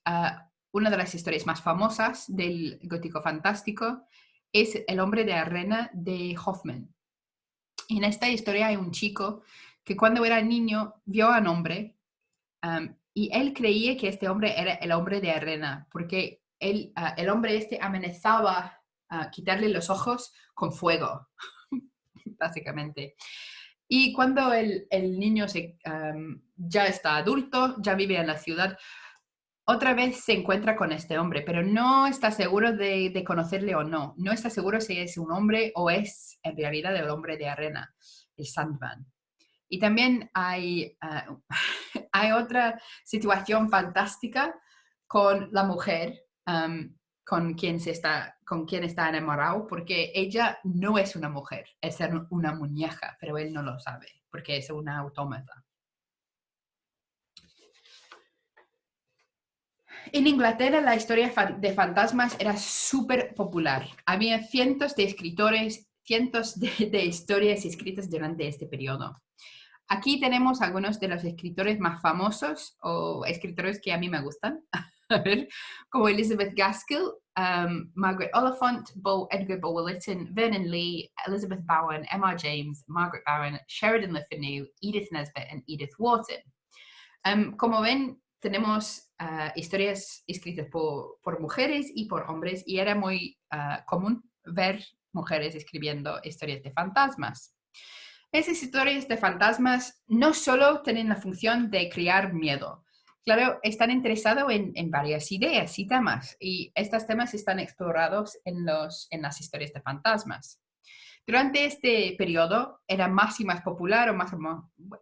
una de las historias más famosas del gótico fantástico, es El hombre de arena de Hoffmann. En esta historia hay un chico que cuando era niño vio a un hombre y él creía que este hombre era el hombre de arena, porque el hombre este amenazaba a quitarle los ojos con fuego, básicamente. Y cuando el niño ya está adulto, ya vive en la ciudad, otra vez se encuentra con este hombre, pero no está seguro de conocerle o no. No está seguro si es un hombre o es en realidad el hombre de arena, el Sandman. Y también hay otra situación fantástica con la mujer con quien está enamorado, porque ella no es una mujer, es una muñeca, pero él no lo sabe, porque es una autómata. En Inglaterra la historia de fantasmas era súper popular. Había cientos de escritores, cientos de historias escritas durante este periodo. Aquí tenemos algunos de los escritores más famosos o escritores que a mí me gustan, a ver, como Elizabeth Gaskell, Margaret Oliphant, Edgar Bulwer Lytton, Vernon Lee, Elizabeth Bowen, Emma James, Margaret Barron, Sheridan Le Fanu, Edith Nesbit y Edith Wharton. Como ven, tenemos historias escritas por mujeres y por hombres y era muy común ver mujeres escribiendo historias de fantasmas. Esas historias de fantasmas no solo tienen la función de crear miedo. Claro, están interesados en varias ideas y temas, y estos temas están explorados en las historias de fantasmas. Durante este periodo era más y más popular,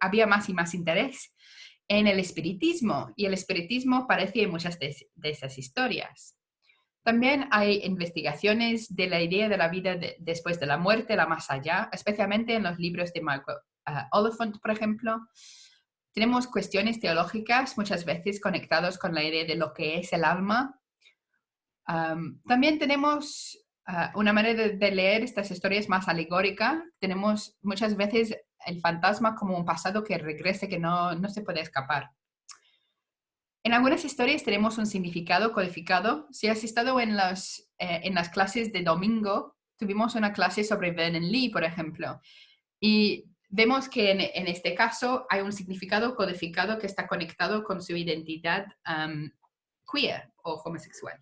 había más y más interés en el espiritismo, y el espiritismo aparece en muchas de esas historias. También hay investigaciones de la idea de la vida después de la muerte, la más allá, especialmente en los libros de Margaret Oliphant, por ejemplo. Tenemos cuestiones teológicas muchas veces conectadas con la idea de lo que es el alma. También tenemos una manera de leer estas historias más alegórica. Tenemos muchas veces el fantasma como un pasado que regrese, que no se puede escapar. En algunas historias tenemos un significado codificado. Si has estado en las clases de domingo, tuvimos una clase sobre Vernon Lee, por ejemplo, y vemos que en este caso hay un significado codificado que está conectado con su identidad queer o homosexual.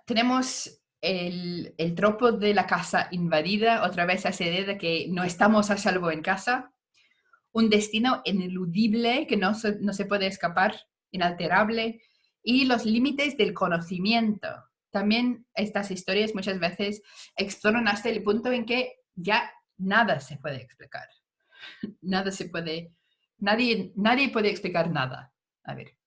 Tenemos el tropo de la casa invadida, otra vez esa idea de que no estamos a salvo en casa. Un destino ineludible que no se puede escapar, inalterable, y los límites del conocimiento. También estas historias muchas veces exploran hasta el punto en que ya nada se puede explicar. Nadie puede explicar nada. A ver.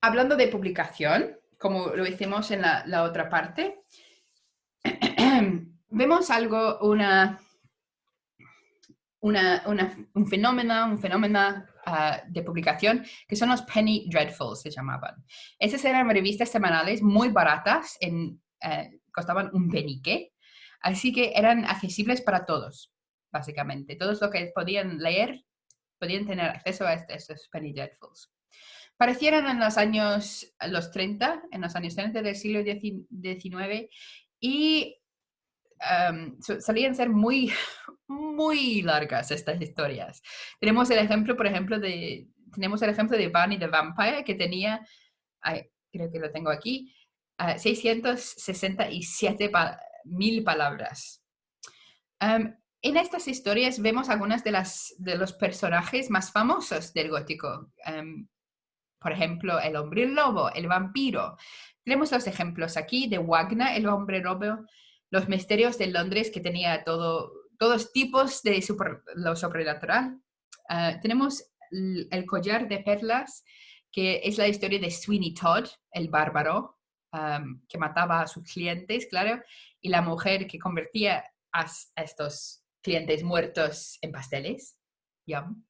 Hablando de publicación, como lo hicimos en la otra parte, vemos un fenómeno de publicación que son los Penny Dreadfuls, se llamaban. Esas eran revistas semanales muy baratas, costaban un penique, así que eran accesibles para todos, básicamente. Todos los que podían leer podían tener acceso a estos Penny Dreadfuls. Aparecieron en los años 30 del siglo XIX, y solían ser muy, muy largas estas historias. Tenemos el ejemplo, por ejemplo, de Barney the Vampire, que tenía, creo que lo tengo aquí, 667,000 palabras. En estas historias vemos algunas de los personajes más famosos del gótico. Por ejemplo, el hombre lobo, el vampiro. Tenemos los ejemplos aquí de Wagner, el hombre lobo, los misterios de Londres, que tenía todos tipos de lo sobrenatural. Tenemos el collar de perlas, que es la historia de Sweeney Todd, el bárbaro, que mataba a sus clientes, claro, y la mujer que convertía a estos clientes muertos en pasteles. Yum.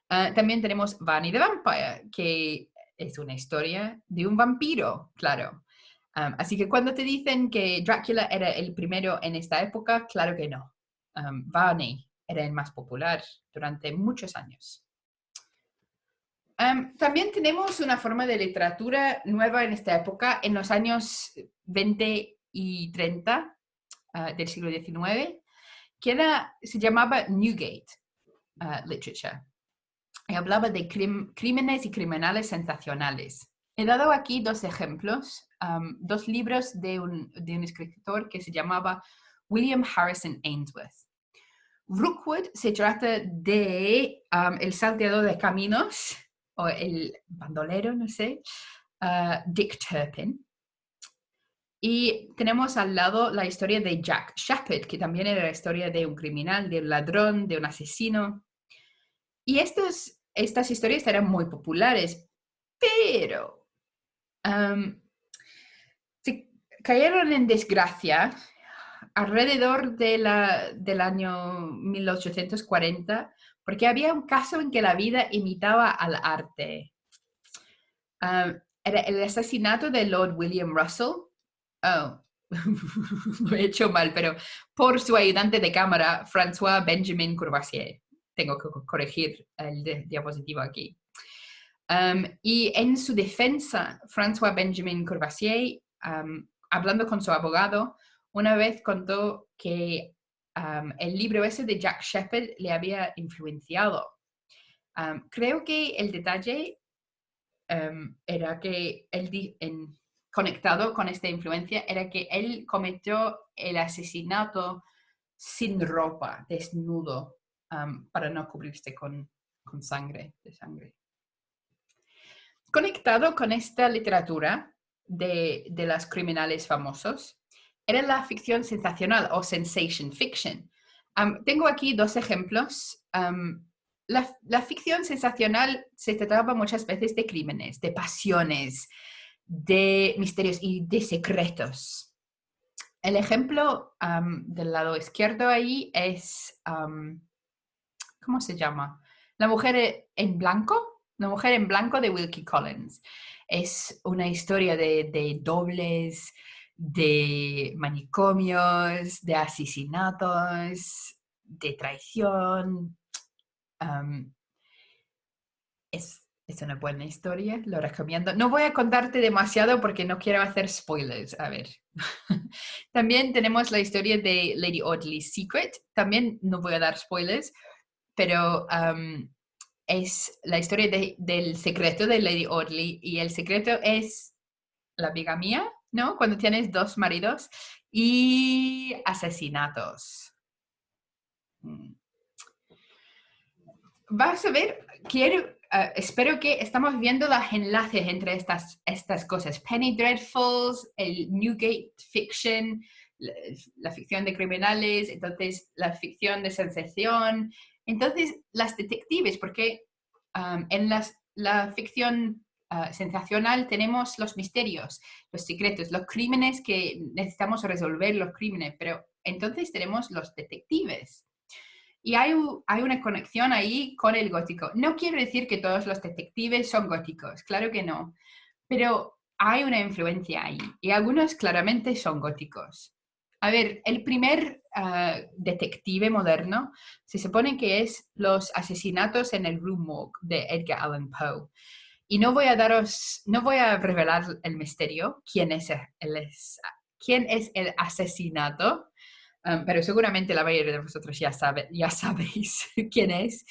También tenemos Barney the Vampire, que es una historia de un vampiro, claro. Así que cuando te dicen que Drácula era el primero en esta época, claro que no. Barney era el más popular durante muchos años. También tenemos una forma de literatura nueva en esta época, en los años 20 y 30 del siglo XIX, que se llamaba Newgate. literature. Y hablaba de crímenes y criminales sensacionales. He dado aquí dos ejemplos, dos libros de un escritor que se llamaba William Harrison Ainsworth. Rookwood se trata de el salteador de caminos, o el bandolero, no sé, Dick Turpin. Y tenemos al lado la historia de Jack Shepherd, que también era la historia de un criminal, de un ladrón, de un asesino. Y estas historias eran muy populares, pero se cayeron en desgracia alrededor del año 1840, porque había un caso en que la vida imitaba al arte. Era el asesinato de Lord William Russell. Oh, lo he hecho mal, pero por su ayudante de cámara, François Benjamin Courvoisier. Tengo que corregir el diapositivo aquí. Y en su defensa, François Benjamin Courvoisier, hablando con su abogado, una vez contó que el libro ese de Jack Shepherd le había influenciado. Creo que el detalle era que él, conectado con esta influencia, era que él cometió el asesinato sin ropa, desnudo, para no cubrirse con sangre, de sangre. Conectado con esta literatura de los criminales famosos, era la ficción sensacional o sensation fiction. Tengo aquí dos ejemplos. La ficción sensacional se trataba muchas veces de crímenes, de pasiones, de misterios y de secretos. El ejemplo del lado izquierdo ahí es, ¿cómo se llama? La mujer en blanco. La mujer en blanco de Wilkie Collins. Es una historia de dobles, de manicomios, de asesinatos, de traición. Es una buena historia, lo recomiendo. No voy a contarte demasiado porque no quiero hacer spoilers. A ver. También tenemos la historia de Lady Audley's Secret. También no voy a dar spoilers, pero es la historia del secreto de Lady Audley, y el secreto es la bigamia, ¿no? Cuando tienes dos maridos, y asesinatos. Vas a ver, espero que estamos viendo los enlaces entre estas cosas. Penny Dreadfuls, el Newgate Fiction, la ficción de criminales, entonces la ficción de sensación. Entonces, las detectives, porque en la ficción sensacional tenemos los misterios, los secretos, los crímenes que necesitamos resolver, los crímenes, pero entonces tenemos los detectives. Y hay una conexión ahí con el gótico. No quiero decir que todos los detectives son góticos, claro que no, pero hay una influencia ahí y algunos claramente son góticos. A ver, el primer detective moderno se supone que es Los asesinatos en el Rue Morgue de Edgar Allan Poe. Y no voy a revelar el misterio, quién es el asesinato, pero seguramente la mayoría de vosotros ya sabéis quién es.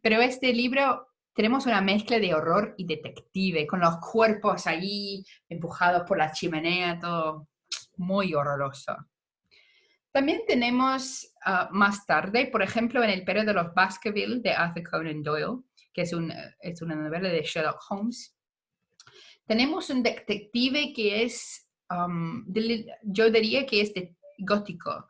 Pero este libro tenemos una mezcla de horror y detective, con los cuerpos ahí empujados por la chimenea, todo muy horroroso. También tenemos más tarde, por ejemplo, en El perro de los Baskerville de Arthur Conan Doyle, que es una novela de Sherlock Holmes. Tenemos un detective que es, yo diría que es gótico.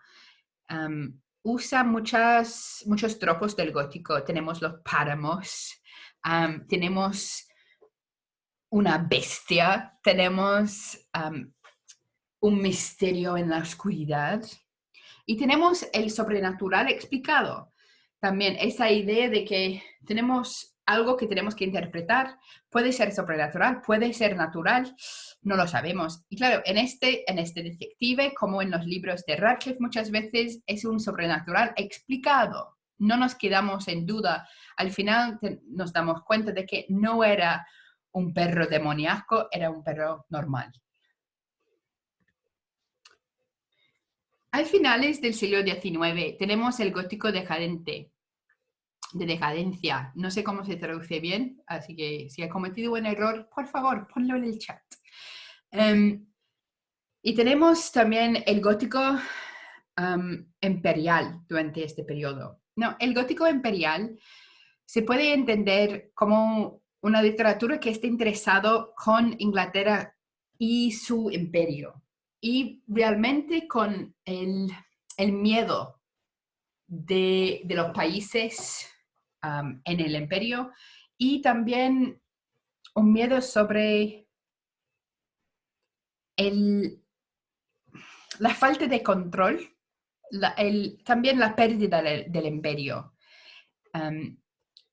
Usa muchos tropos del gótico. Tenemos los páramos, tenemos una bestia, tenemos un misterio en la oscuridad y tenemos el sobrenatural explicado. También esa idea de que tenemos algo que tenemos que interpretar, puede ser sobrenatural, puede ser natural, no lo sabemos. Y claro, en este detective, como en los libros de Radcliffe, muchas veces es un sobrenatural explicado. No nos quedamos en duda. Al final nos damos cuenta de que no era un perro demoníaco, era un perro normal. Al finales del siglo XIX tenemos el gótico decadente. de decadencia. No sé cómo se traduce bien, así que si he cometido un error, por favor, ponlo en el chat. Y tenemos también el gótico imperial durante este periodo. No, el gótico imperial se puede entender como una literatura que esté interesado con Inglaterra y su imperio. Y realmente con el miedo de los países en el imperio y también un miedo sobre la falta de control, también la pérdida del imperio.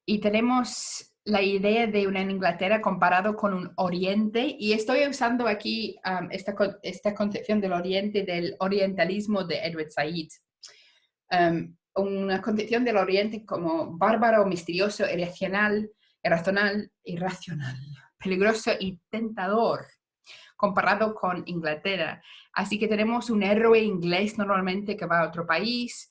Y tenemos la idea de una Inglaterra comparado con un Oriente, y estoy usando aquí esta concepción del Oriente, del orientalismo de Edward Said. Una concepción del Oriente como bárbaro, misterioso, irracional, peligroso y tentador, comparado con Inglaterra. Así que tenemos un héroe inglés normalmente que va a otro país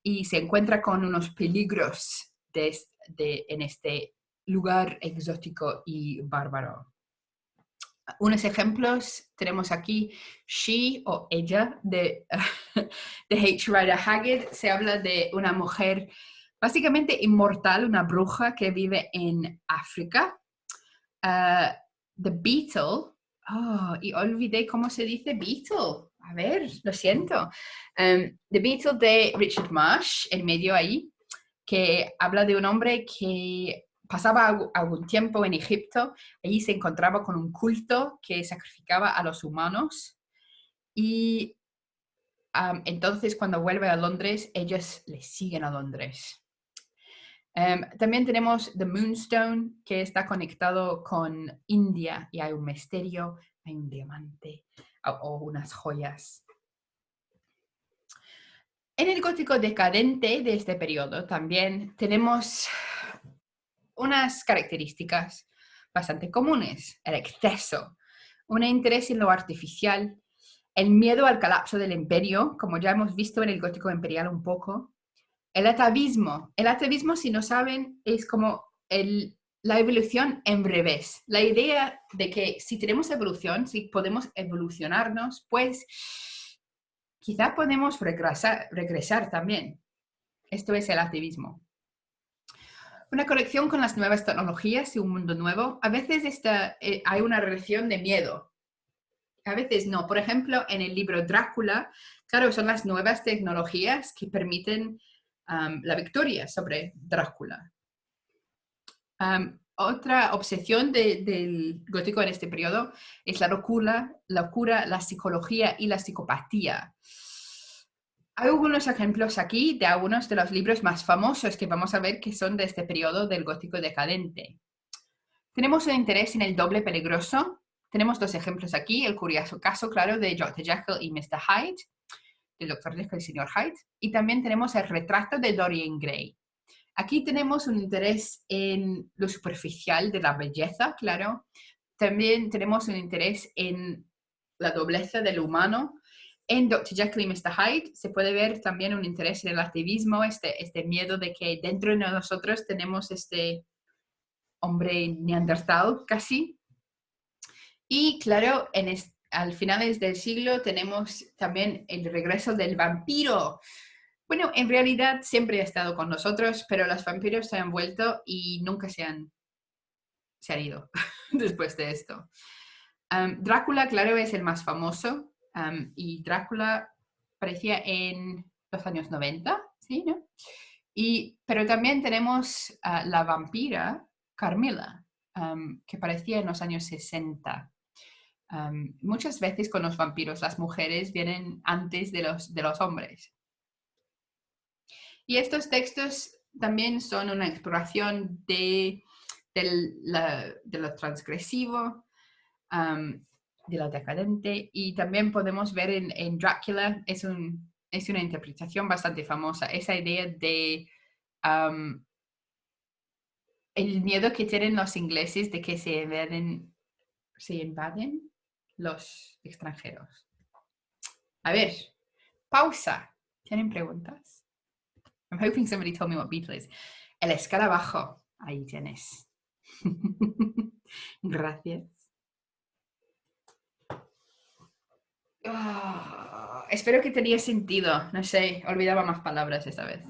y se encuentra con unos peligros en este lugar exótico y bárbaro. Unos ejemplos tenemos aquí She o ella de H. Rider Haggard. Se habla de una mujer básicamente inmortal, una bruja que vive en África. The Beetle. Oh, y olvidé cómo se dice Beetle. A ver, lo siento. The Beetle de Richard Marsh, en medio ahí, que habla de un hombre que pasaba algún tiempo en Egipto. Allí se encontraba con un culto que sacrificaba a los humanos. Y entonces cuando vuelve a Londres, ellos le siguen a Londres. También tenemos The Moonstone, que está conectado con India y hay un misterio, hay un diamante o unas joyas. En el gótico decadente de este periodo también tenemos unas características bastante comunes: el exceso, un interés en lo artificial, el miedo al colapso del imperio, como ya hemos visto en el gótico imperial un poco. El atavismo. El atavismo, si no saben, es como la evolución en revés. La idea de que si tenemos evolución, si podemos evolucionarnos, pues quizá podemos regresar también. Esto es el atavismo. Una conexión con las nuevas tecnologías y un mundo nuevo. A veces hay una relación de miedo. A veces no. Por ejemplo, en el libro Drácula, claro, son las nuevas tecnologías que permiten la victoria sobre Drácula. Otra obsesión del gótico en este periodo es la locura, la psicología y la psicopatía. Hay algunos ejemplos aquí de algunos de los libros más famosos que vamos a ver que son de este periodo del gótico decadente. Tenemos un interés en el doble peligroso. Tenemos dos ejemplos aquí: el curioso caso, claro, de Dr. Jekyll y Mr. Hyde, del Dr. Jekyll y el Sr. Hyde. Y también tenemos el retrato de Dorian Gray. Aquí tenemos un interés en lo superficial de la belleza, claro. También tenemos un interés en la dobleza del humano. En Dr. Jekyll y Mr. Hyde se puede ver también un interés en el activismo, este miedo de que dentro de nosotros tenemos este hombre neandertal casi. Y claro, al finales del siglo tenemos también el regreso del vampiro. Bueno, en realidad siempre ha estado con nosotros, pero los vampiros se han vuelto y nunca se han ido después de esto. Drácula, claro, es el más famoso, y Drácula parecía en los años 90, ¿sí? ¿No? Pero también tenemos la vampira Carmilla, que parecía en los años 60. Muchas veces con los vampiros las mujeres vienen antes de los hombres. Y estos textos también son una exploración de lo transgresivo, de lo decadente, y también podemos ver en Drácula, es una interpretación bastante famosa, esa idea de el miedo que tienen los ingleses de que se invaden los extranjeros. A ver, pausa. ¿Tienen preguntas? I'm hoping somebody told me what Beetle is. El escarabajo. Ahí tienes. Gracias. Espero que tenía sentido. No sé, olvidaba más palabras esta vez.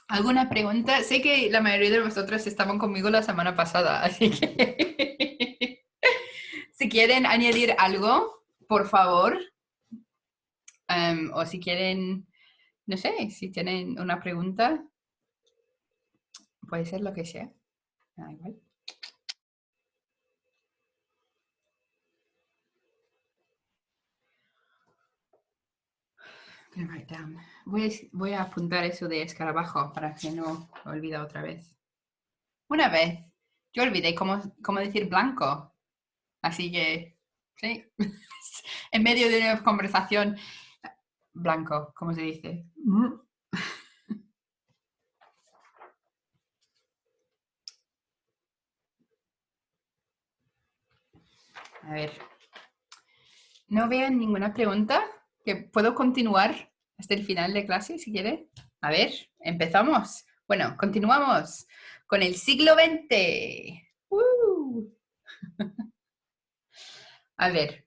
¿Alguna pregunta? Sé que la mayoría de vosotros estaban conmigo la semana pasada, así que si quieren añadir algo, por favor. O si quieren, no sé, si tienen una pregunta, puede ser lo que sea. Da igual. Write down. Voy a apuntar eso de escarabajo para que no me olvide otra vez. Una vez, yo olvidé cómo decir blanco. Así que, sí, en medio de una conversación, blanco, ¿cómo se dice? A ver, no veo ninguna pregunta. Que ¿Puedo continuar hasta el final de clase si quiere? A ver, empezamos. Bueno, continuamos con el siglo XX. A ver,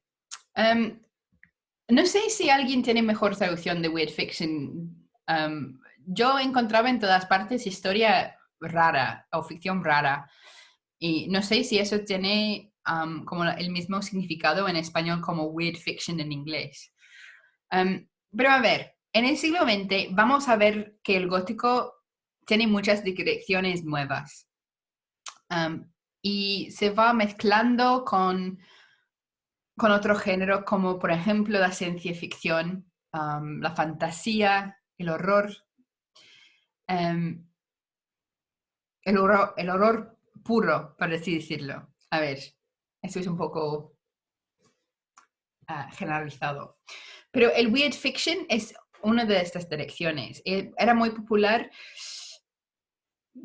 no sé si alguien tiene mejor traducción de weird fiction. Yo encontraba en todas partes historia rara o ficción rara. Y no sé si eso tiene como el mismo significado en español como weird fiction en inglés. Pero a ver, en el siglo XX vamos a ver que el gótico tiene muchas direcciones nuevas. Y se va mezclando con otro género como por ejemplo la ciencia ficción, la fantasía, el horror, el horror puro, por así decirlo. A ver, eso es un poco generalizado. Pero el weird fiction es una de estas direcciones. Era muy popular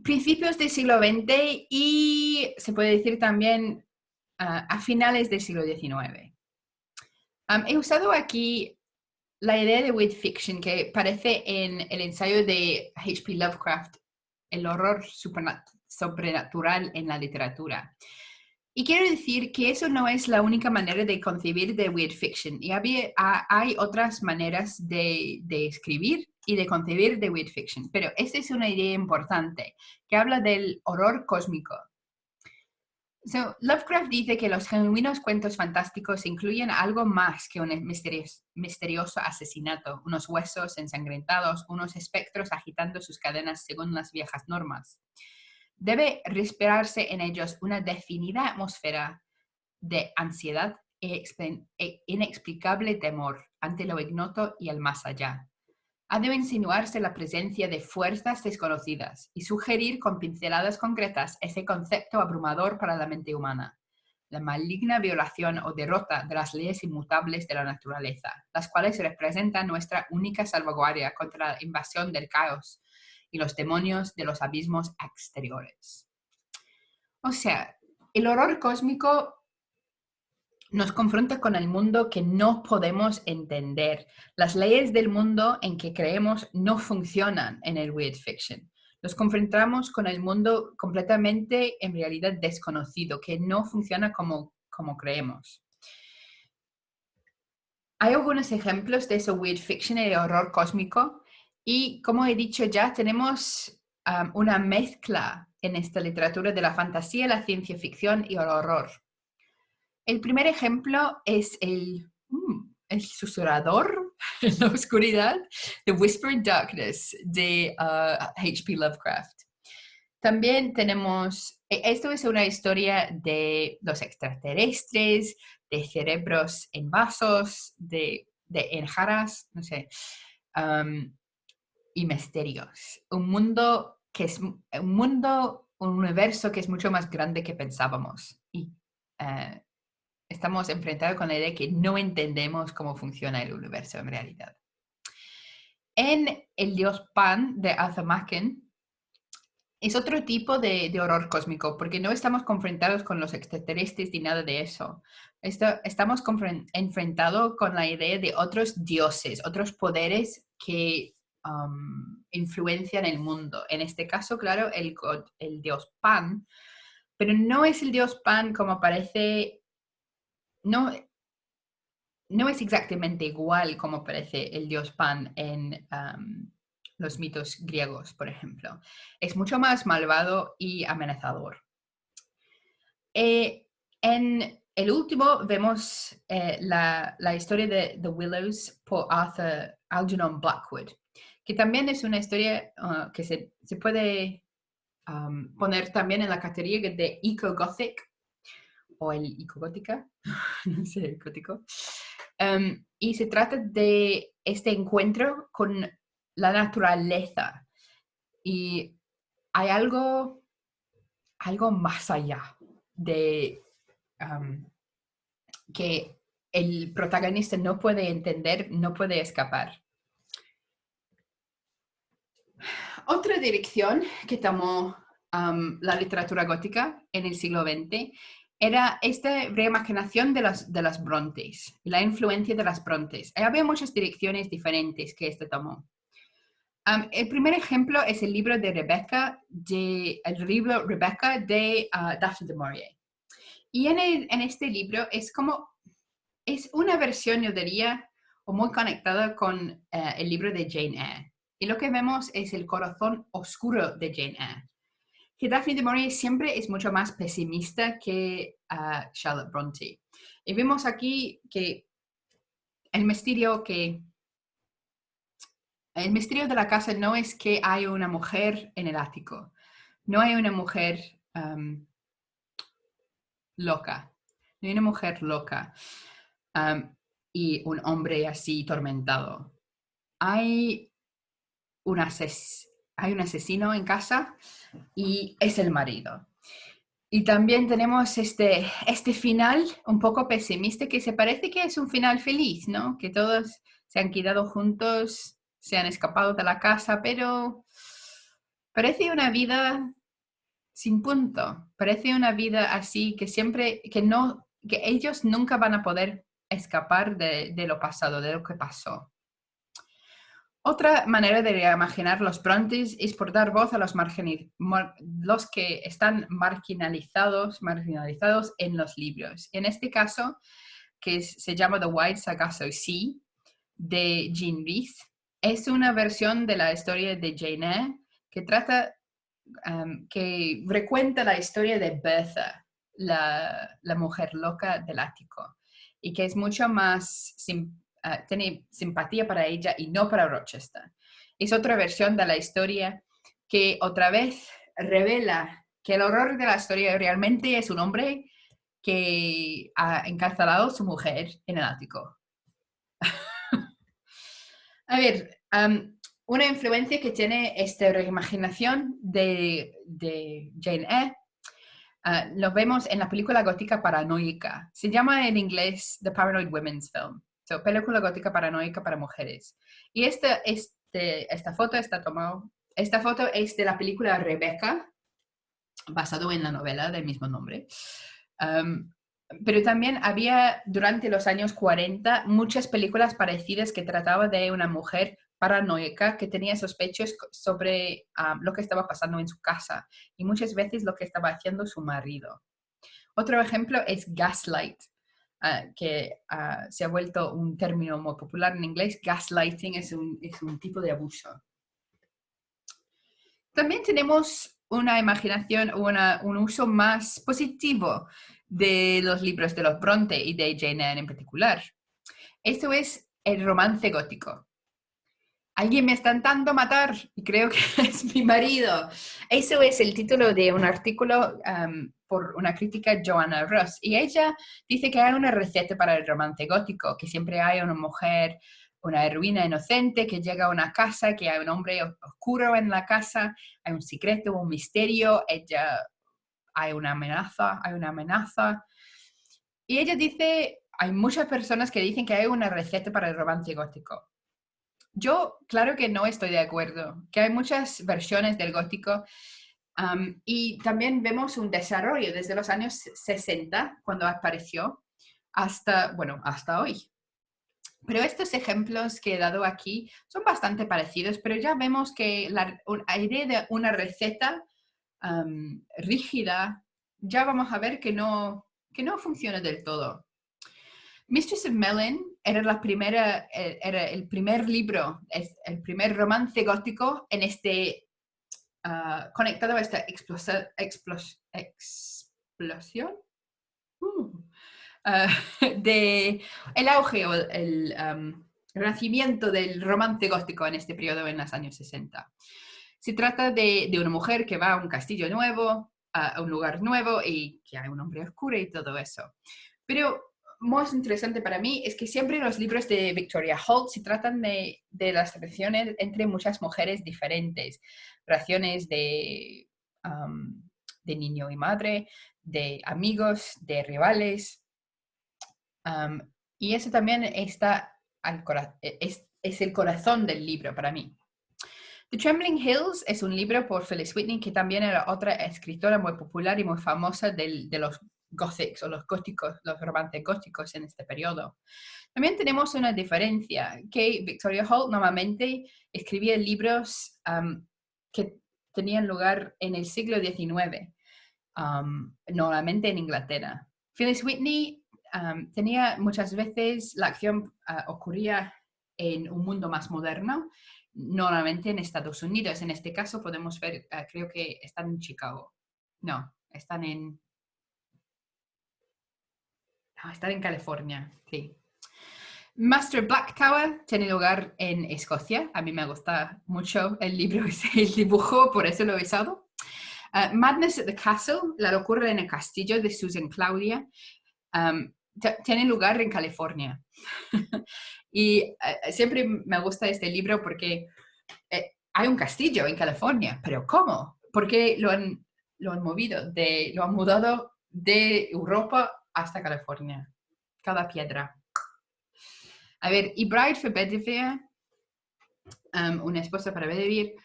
principios del siglo XX y se puede decir también a finales del siglo XIX. He usado aquí la idea de weird fiction que aparece en el ensayo de H.P. Lovecraft, el horror sobrenatural en la literatura. Y quiero decir que eso no es la única manera de concebir de weird fiction. Y hay otras maneras de escribir y de concebir de weird fiction. Pero esta es una idea importante que habla del horror cósmico. Lovecraft dice que los genuinos cuentos fantásticos incluyen algo más que un misterioso asesinato, unos huesos ensangrentados, unos espectros agitando sus cadenas según las viejas normas. Debe respirarse en ellos una definida atmósfera de ansiedad e inexplicable temor ante lo ignoto y el más allá. Ha de insinuarse la presencia de fuerzas desconocidas y sugerir con pinceladas concretas ese concepto abrumador para la mente humana, la maligna violación o derrota de las leyes inmutables de la naturaleza, las cuales representan nuestra única salvaguardia contra la invasión del caos y los demonios de los abismos exteriores. O sea, el horror cósmico nos confronta con el mundo que no podemos entender. Las leyes del mundo en que creemos no funcionan en el weird fiction. Nos confrontamos con el mundo completamente, en realidad, desconocido, que no funciona como creemos. Hay algunos ejemplos de eso weird fiction y de horror cósmico. Y como he dicho ya, tenemos una mezcla en esta literatura de la fantasía, la ciencia ficción y el horror. El primer ejemplo es el susurrador en la oscuridad, The Whispered Darkness, de H.P. Lovecraft. También tenemos, esto es una historia de los extraterrestres, de cerebros en vasos, en jarras, no sé, y misterios. Un universo que es mucho más grande que pensábamos. Y estamos enfrentados con la idea de que no entendemos cómo funciona el universo en realidad. En El dios Pan de Arthur Machen es otro tipo de horror cósmico, porque no estamos confrontados con los extraterrestres ni nada de eso. Estamos enfrentados con la idea de otros dioses, otros poderes que influencia en el mundo. En este caso, claro, el dios Pan, pero no es el dios Pan como parece, no, no es exactamente igual como parece el dios Pan en los mitos griegos, por ejemplo. Es mucho más malvado y amenazador. En el último vemos la historia de The Willows por Arthur Algernon Blackwood, que también es una historia que se puede poner también en la categoría de eco-gothic o el eco-gótica, no sé, gótico. Y se trata de este encuentro con la naturaleza y hay algo más allá de que el protagonista no puede entender, no puede escapar. Otra dirección que tomó la literatura gótica en el siglo XX era esta reimaginación de las Brontes, la influencia de las Brontes. Había muchas direcciones diferentes que este tomó. El primer ejemplo es el libro de Rebecca de Daphne du Maurier. Y en este libro es una versión, yo diría, o muy conectada con el libro de Jane Eyre. Y lo que vemos es el corazón oscuro de Jane Eyre. Que Daphne du Maurier siempre es mucho más pesimista que Charlotte Bronte. Y vemos aquí que el misterio de la casa no es que hay una mujer en el ático. No hay una mujer loca. No hay una mujer loca y un hombre así tormentado. Hay un asesino en casa y es el marido. Y también tenemos este final un poco pesimista que se parece que es un final feliz, ¿no? Que todos se han quedado juntos, se han escapado de la casa, pero parece una vida sin punto. Parece una vida así que que ellos nunca van a poder escapar de lo pasado, de lo que pasó. Otra manera de reimaginar los Brontes es por dar voz a los que están marginalizados en los libros. En este caso, que se llama The White Sargasso Sea, de Jean Rhys, es una versión de la historia de Jane Eyre que recuenta la historia de Bertha, la mujer loca del ático, y que es mucho más tiene simpatía para ella y no para Rochester. Es otra versión de la historia que otra vez revela que el horror de la historia realmente es un hombre que ha encarcelado a su mujer en el ático. A ver, una influencia que tiene esta reimaginación de Jane Eyre lo vemos en la película gótica paranoica. Se llama en inglés The Paranoid Women's Film. So, película gótica paranoica para mujeres. Y esta foto esta foto es de la película Rebecca, basado en la novela del mismo nombre. Pero también había durante los años 40 muchas películas parecidas que trataban de una mujer paranoica que tenía sospechos sobre lo que estaba pasando en su casa y muchas veces lo que estaba haciendo su marido. Otro ejemplo es gaslight, que se ha vuelto un término muy popular en inglés. Gaslighting es un tipo de abuso. También tenemos una imaginación o un uso más positivo de los libros de los Bronte y de Jane Eyre en particular. Esto es el romance gótico. Alguien me está intentando matar y creo que es mi marido. Eso es el título de un artículo por una crítica, Joanna Ross. Y ella dice que hay una receta para el romance gótico, que siempre hay una mujer, una heroína inocente que llega a una casa, que hay un hombre oscuro en la casa, hay un secreto, un misterio, hay una amenaza. Y ella dice, hay muchas personas que dicen que hay una receta para el romance gótico. Yo, claro que no estoy de acuerdo, que hay muchas versiones del gótico y también vemos un desarrollo desde los años 60, cuando apareció, hasta hoy. Pero estos ejemplos que he dado aquí son bastante parecidos, pero ya vemos que la idea de una receta rígida, ya vamos a ver que no funciona del todo. Mistress of Melon era era el primer libro, el primer romance gótico en conectado a esta explosión de el auge o el renacimiento del romance gótico en este periodo en los años 60. Se trata de una mujer que va a un castillo nuevo, a un lugar nuevo y que hay un hombre oscuro y todo eso. Pero más interesante para mí es que siempre los libros de Victoria Holt se tratan de las relaciones entre muchas mujeres diferentes, relaciones de niño y madre, de amigos, de rivales. Y eso también está es el corazón del libro para mí. The Trembling Hills es un libro por Phyllis Whitney, que también era otra escritora muy popular y muy famosa de los gothics o los góticos, los romances góticos en este periodo. También tenemos una diferencia, que Victoria Holt normalmente escribía libros que tenían lugar en el siglo XIX, normalmente en Inglaterra. Phyllis Whitney tenía muchas veces la acción ocurría en un mundo más moderno, normalmente en Estados Unidos. En este caso podemos ver, creo que están en Chicago. No, están en California, sí. Master Black Tower tiene lugar en Escocia. A mí me gusta mucho el libro y el dibujo, por eso lo he usado. Madness at the Castle, la locura en el castillo de Susan Claudia, tiene lugar en California. Y siempre me gusta este libro porque hay un castillo en California, pero ¿cómo? ¿Por qué lo han mudado de Europa hasta California? Cada piedra. A ver, y Bride for Bedivere, una esposa para Bedivere,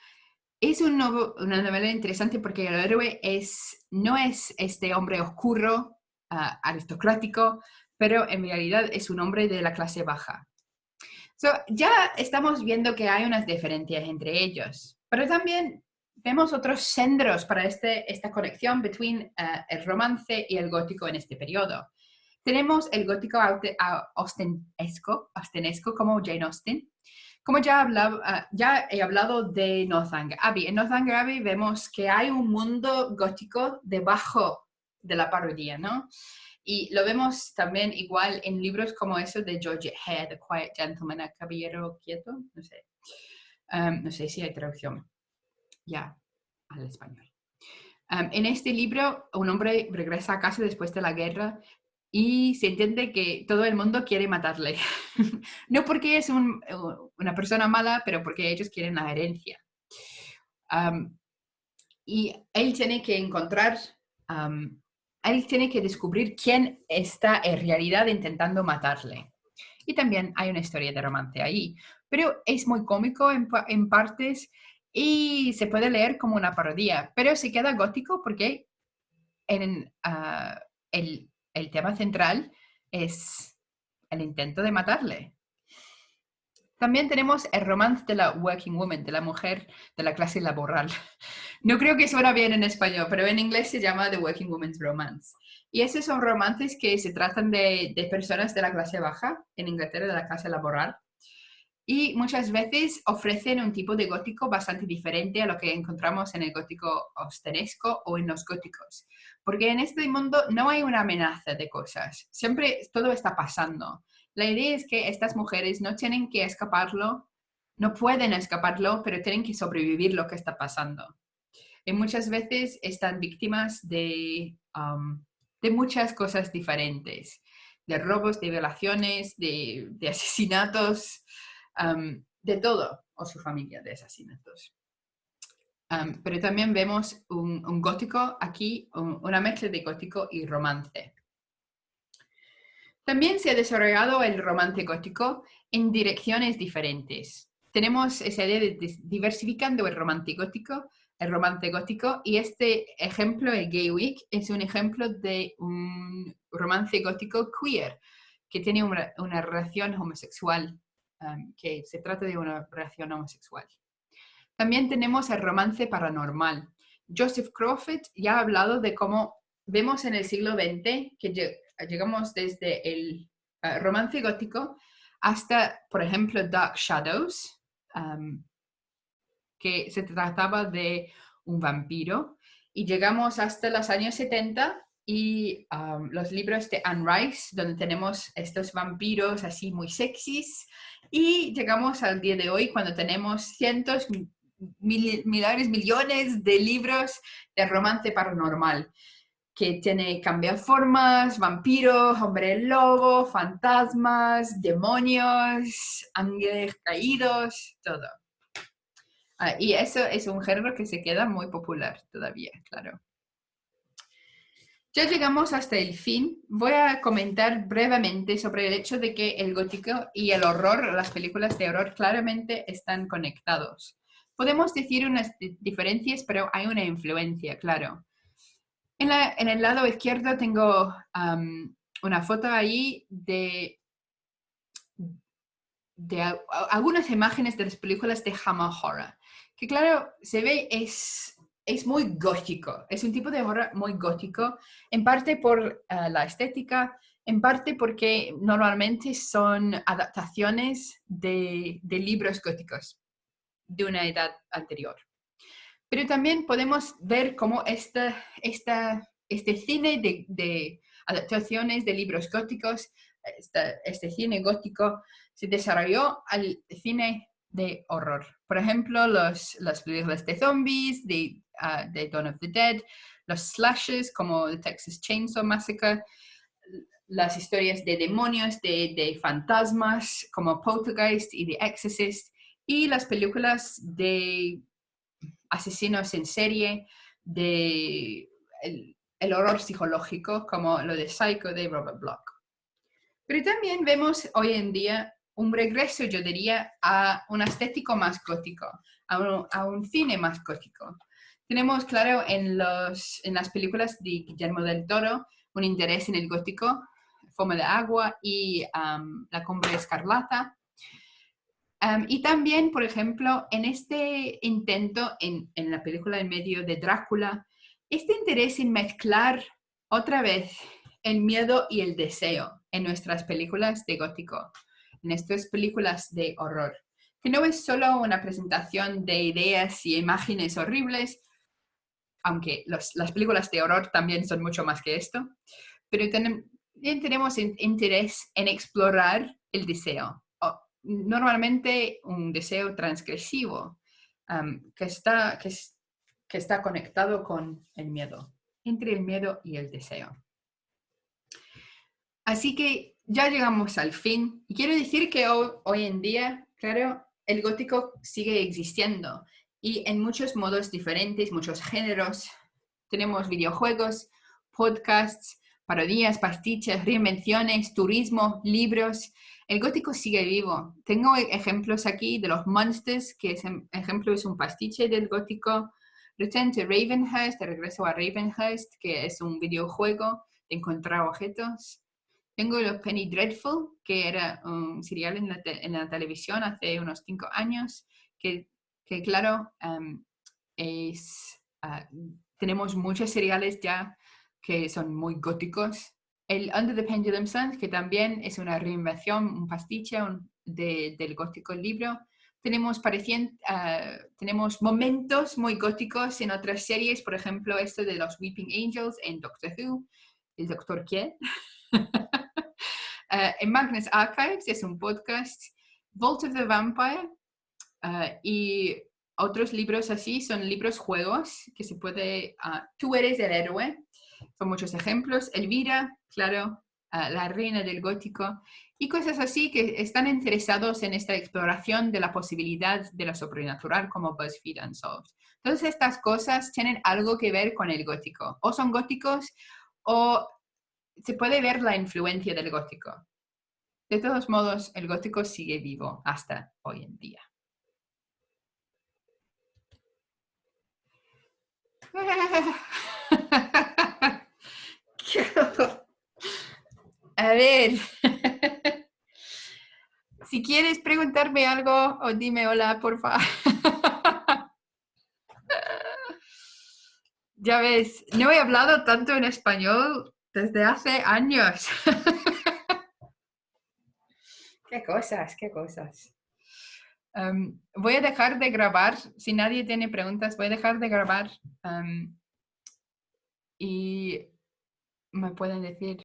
es una novela interesante porque el héroe no es este hombre oscuro, aristocrático, pero en realidad es un hombre de la clase baja. Ya estamos viendo que hay unas diferencias entre ellos, pero también vemos otros senderos para esta conexión entre el romance y el gótico en este periodo. Tenemos el gótico austenesco como Jane Austen. Como ya he hablado de Northanger Abbey. En Northanger Abbey vemos que hay un mundo gótico debajo de la parodia, ¿no? Y lo vemos también igual en libros como eso de Georgette Heyer, The Quiet Gentleman, El Caballero Quieto, no sé. No sé si hay traducción ya al español. En este libro, un hombre regresa a casa después de la guerra y se entiende que todo el mundo quiere matarle. No porque es una persona mala, pero porque ellos quieren la herencia. Y él tiene que él tiene que descubrir quién está en realidad intentando matarle. Y también hay una historia de romance ahí. Pero es muy cómico en partes y se puede leer como una parodia. Pero se queda gótico porque el tema central es el intento de matarle. También tenemos el romance de la working woman, de la mujer de la clase laboral. No creo que suena bien en español, pero en inglés se llama The Working Woman's Romance. Y esos son romances que se tratan de personas de la clase baja, en Inglaterra, de la clase laboral. Y muchas veces ofrecen un tipo de gótico bastante diferente a lo que encontramos en el gótico austenesco o en los góticos. Porque en este mundo no hay una amenaza de cosas. Siempre todo está pasando. La idea es que estas mujeres no tienen que escaparlo, no pueden escaparlo, pero tienen que sobrevivir lo que está pasando. Y muchas veces están víctimas de muchas cosas diferentes. De robos, de violaciones, de asesinatos, de todo, o su familia de asesinatos. Pero también vemos un gótico aquí, una mezcla de gótico y romance. También se ha desarrollado el romance gótico en direcciones diferentes. Tenemos esa idea de diversificando el romance gótico, y este ejemplo, el Gay Week, es un ejemplo de un romance gótico queer, que tiene una relación homosexual, que se trata de una relación homosexual. También tenemos el romance paranormal. Joseph Crawford ya ha hablado de cómo vemos en el siglo XX que llegamos desde el romance gótico hasta, por ejemplo, Dark Shadows, que se trataba de un vampiro, y llegamos hasta los años 70 y los libros de Anne Rice, donde tenemos estos vampiros así muy sexys, y llegamos al día de hoy cuando tenemos cientos, millares, millones de libros de romance paranormal, que tiene cambiaformas, vampiros, hombre lobo, fantasmas, demonios, ángeles caídos, todo. Y eso es un género que se queda muy popular todavía, claro. Ya llegamos hasta el fin. Voy a comentar brevemente sobre el hecho de que el gótico y el horror, las películas de horror, claramente están conectados. Podemos decir unas diferencias, pero hay una influencia, claro. En el lado izquierdo tengo una foto ahí de algunas imágenes de las películas de Hammer Horror, que claro, se ve es muy gótico, es un tipo de horror muy gótico, en parte por la estética, en parte porque normalmente son adaptaciones de libros góticos de una edad anterior. Pero también podemos ver cómo este cine de adaptaciones de libros góticos, este cine gótico, se desarrolló al cine de horror. Por ejemplo, las películas de zombies, de Dawn of the Dead, los slashes como The Texas Chainsaw Massacre, las historias de demonios, de fantasmas como Poltergeist y The Exorcist, y las películas de asesinos en serie, de el horror psicológico, como lo de Psycho de Robert Bloch. Pero también vemos hoy en día un regreso, yo diría, a un estético más gótico, a un cine más gótico. Tenemos, claro, en las películas de Guillermo del Toro un interés en el gótico, Forma de Agua y La Cumbre Escarlata. Y también, por ejemplo, en este intento, en la película en medio de Drácula, este interés en mezclar otra vez el miedo y el deseo en nuestras películas de gótico, en estas películas de horror, que no es solo una presentación de ideas y imágenes horribles, aunque las películas de horror también son mucho más que esto, pero tenemos interés en explorar el deseo. Normalmente un deseo transgresivo que está conectado con el miedo, entre el miedo y el deseo. Así que ya llegamos al fin. Y quiero decir que hoy en día, claro, el gótico sigue existiendo y en muchos modos diferentes, muchos géneros. Tenemos videojuegos, podcasts, parodias, pastiches, reinvenciones, turismo, libros. El gótico sigue vivo. Tengo ejemplos aquí de los Monsters, que ejemplo es un pastiche del gótico. Return to Ravenheist, de regreso a Ravenheist, que es un videojuego de encontrar objetos. Tengo los Penny Dreadful, que era un serial en la televisión hace unos 5 años, que claro, tenemos muchos seriales ya que son muy góticos. El Under the Pendulum Sun, que también es una reinvención, un pastiche del gótico libro. Tenemos momentos muy góticos en otras series, por ejemplo, esto de los Weeping Angels en Doctor Who, el Doctor ¿Quién? En Magnus Archives es un podcast, Vault of the Vampire y otros libros así son libros juegos que se puede, tú eres el héroe, son muchos ejemplos, Elvira, claro, la reina del gótico y cosas así que están interesados en esta exploración de la posibilidad de lo sobrenatural como BuzzFeed Unsolved. Todas estas cosas tienen algo que ver con el gótico, o son góticos o se puede ver la influencia del gótico. De todos modos, el gótico sigue vivo hasta hoy en día. A ver, Si quieres preguntarme algo o dime hola, por favor. Ya ves, no he hablado tanto en español desde hace años. Qué cosas, qué cosas. Voy a dejar de grabar. Si nadie tiene preguntas, voy a dejar de grabar. Y me pueden decir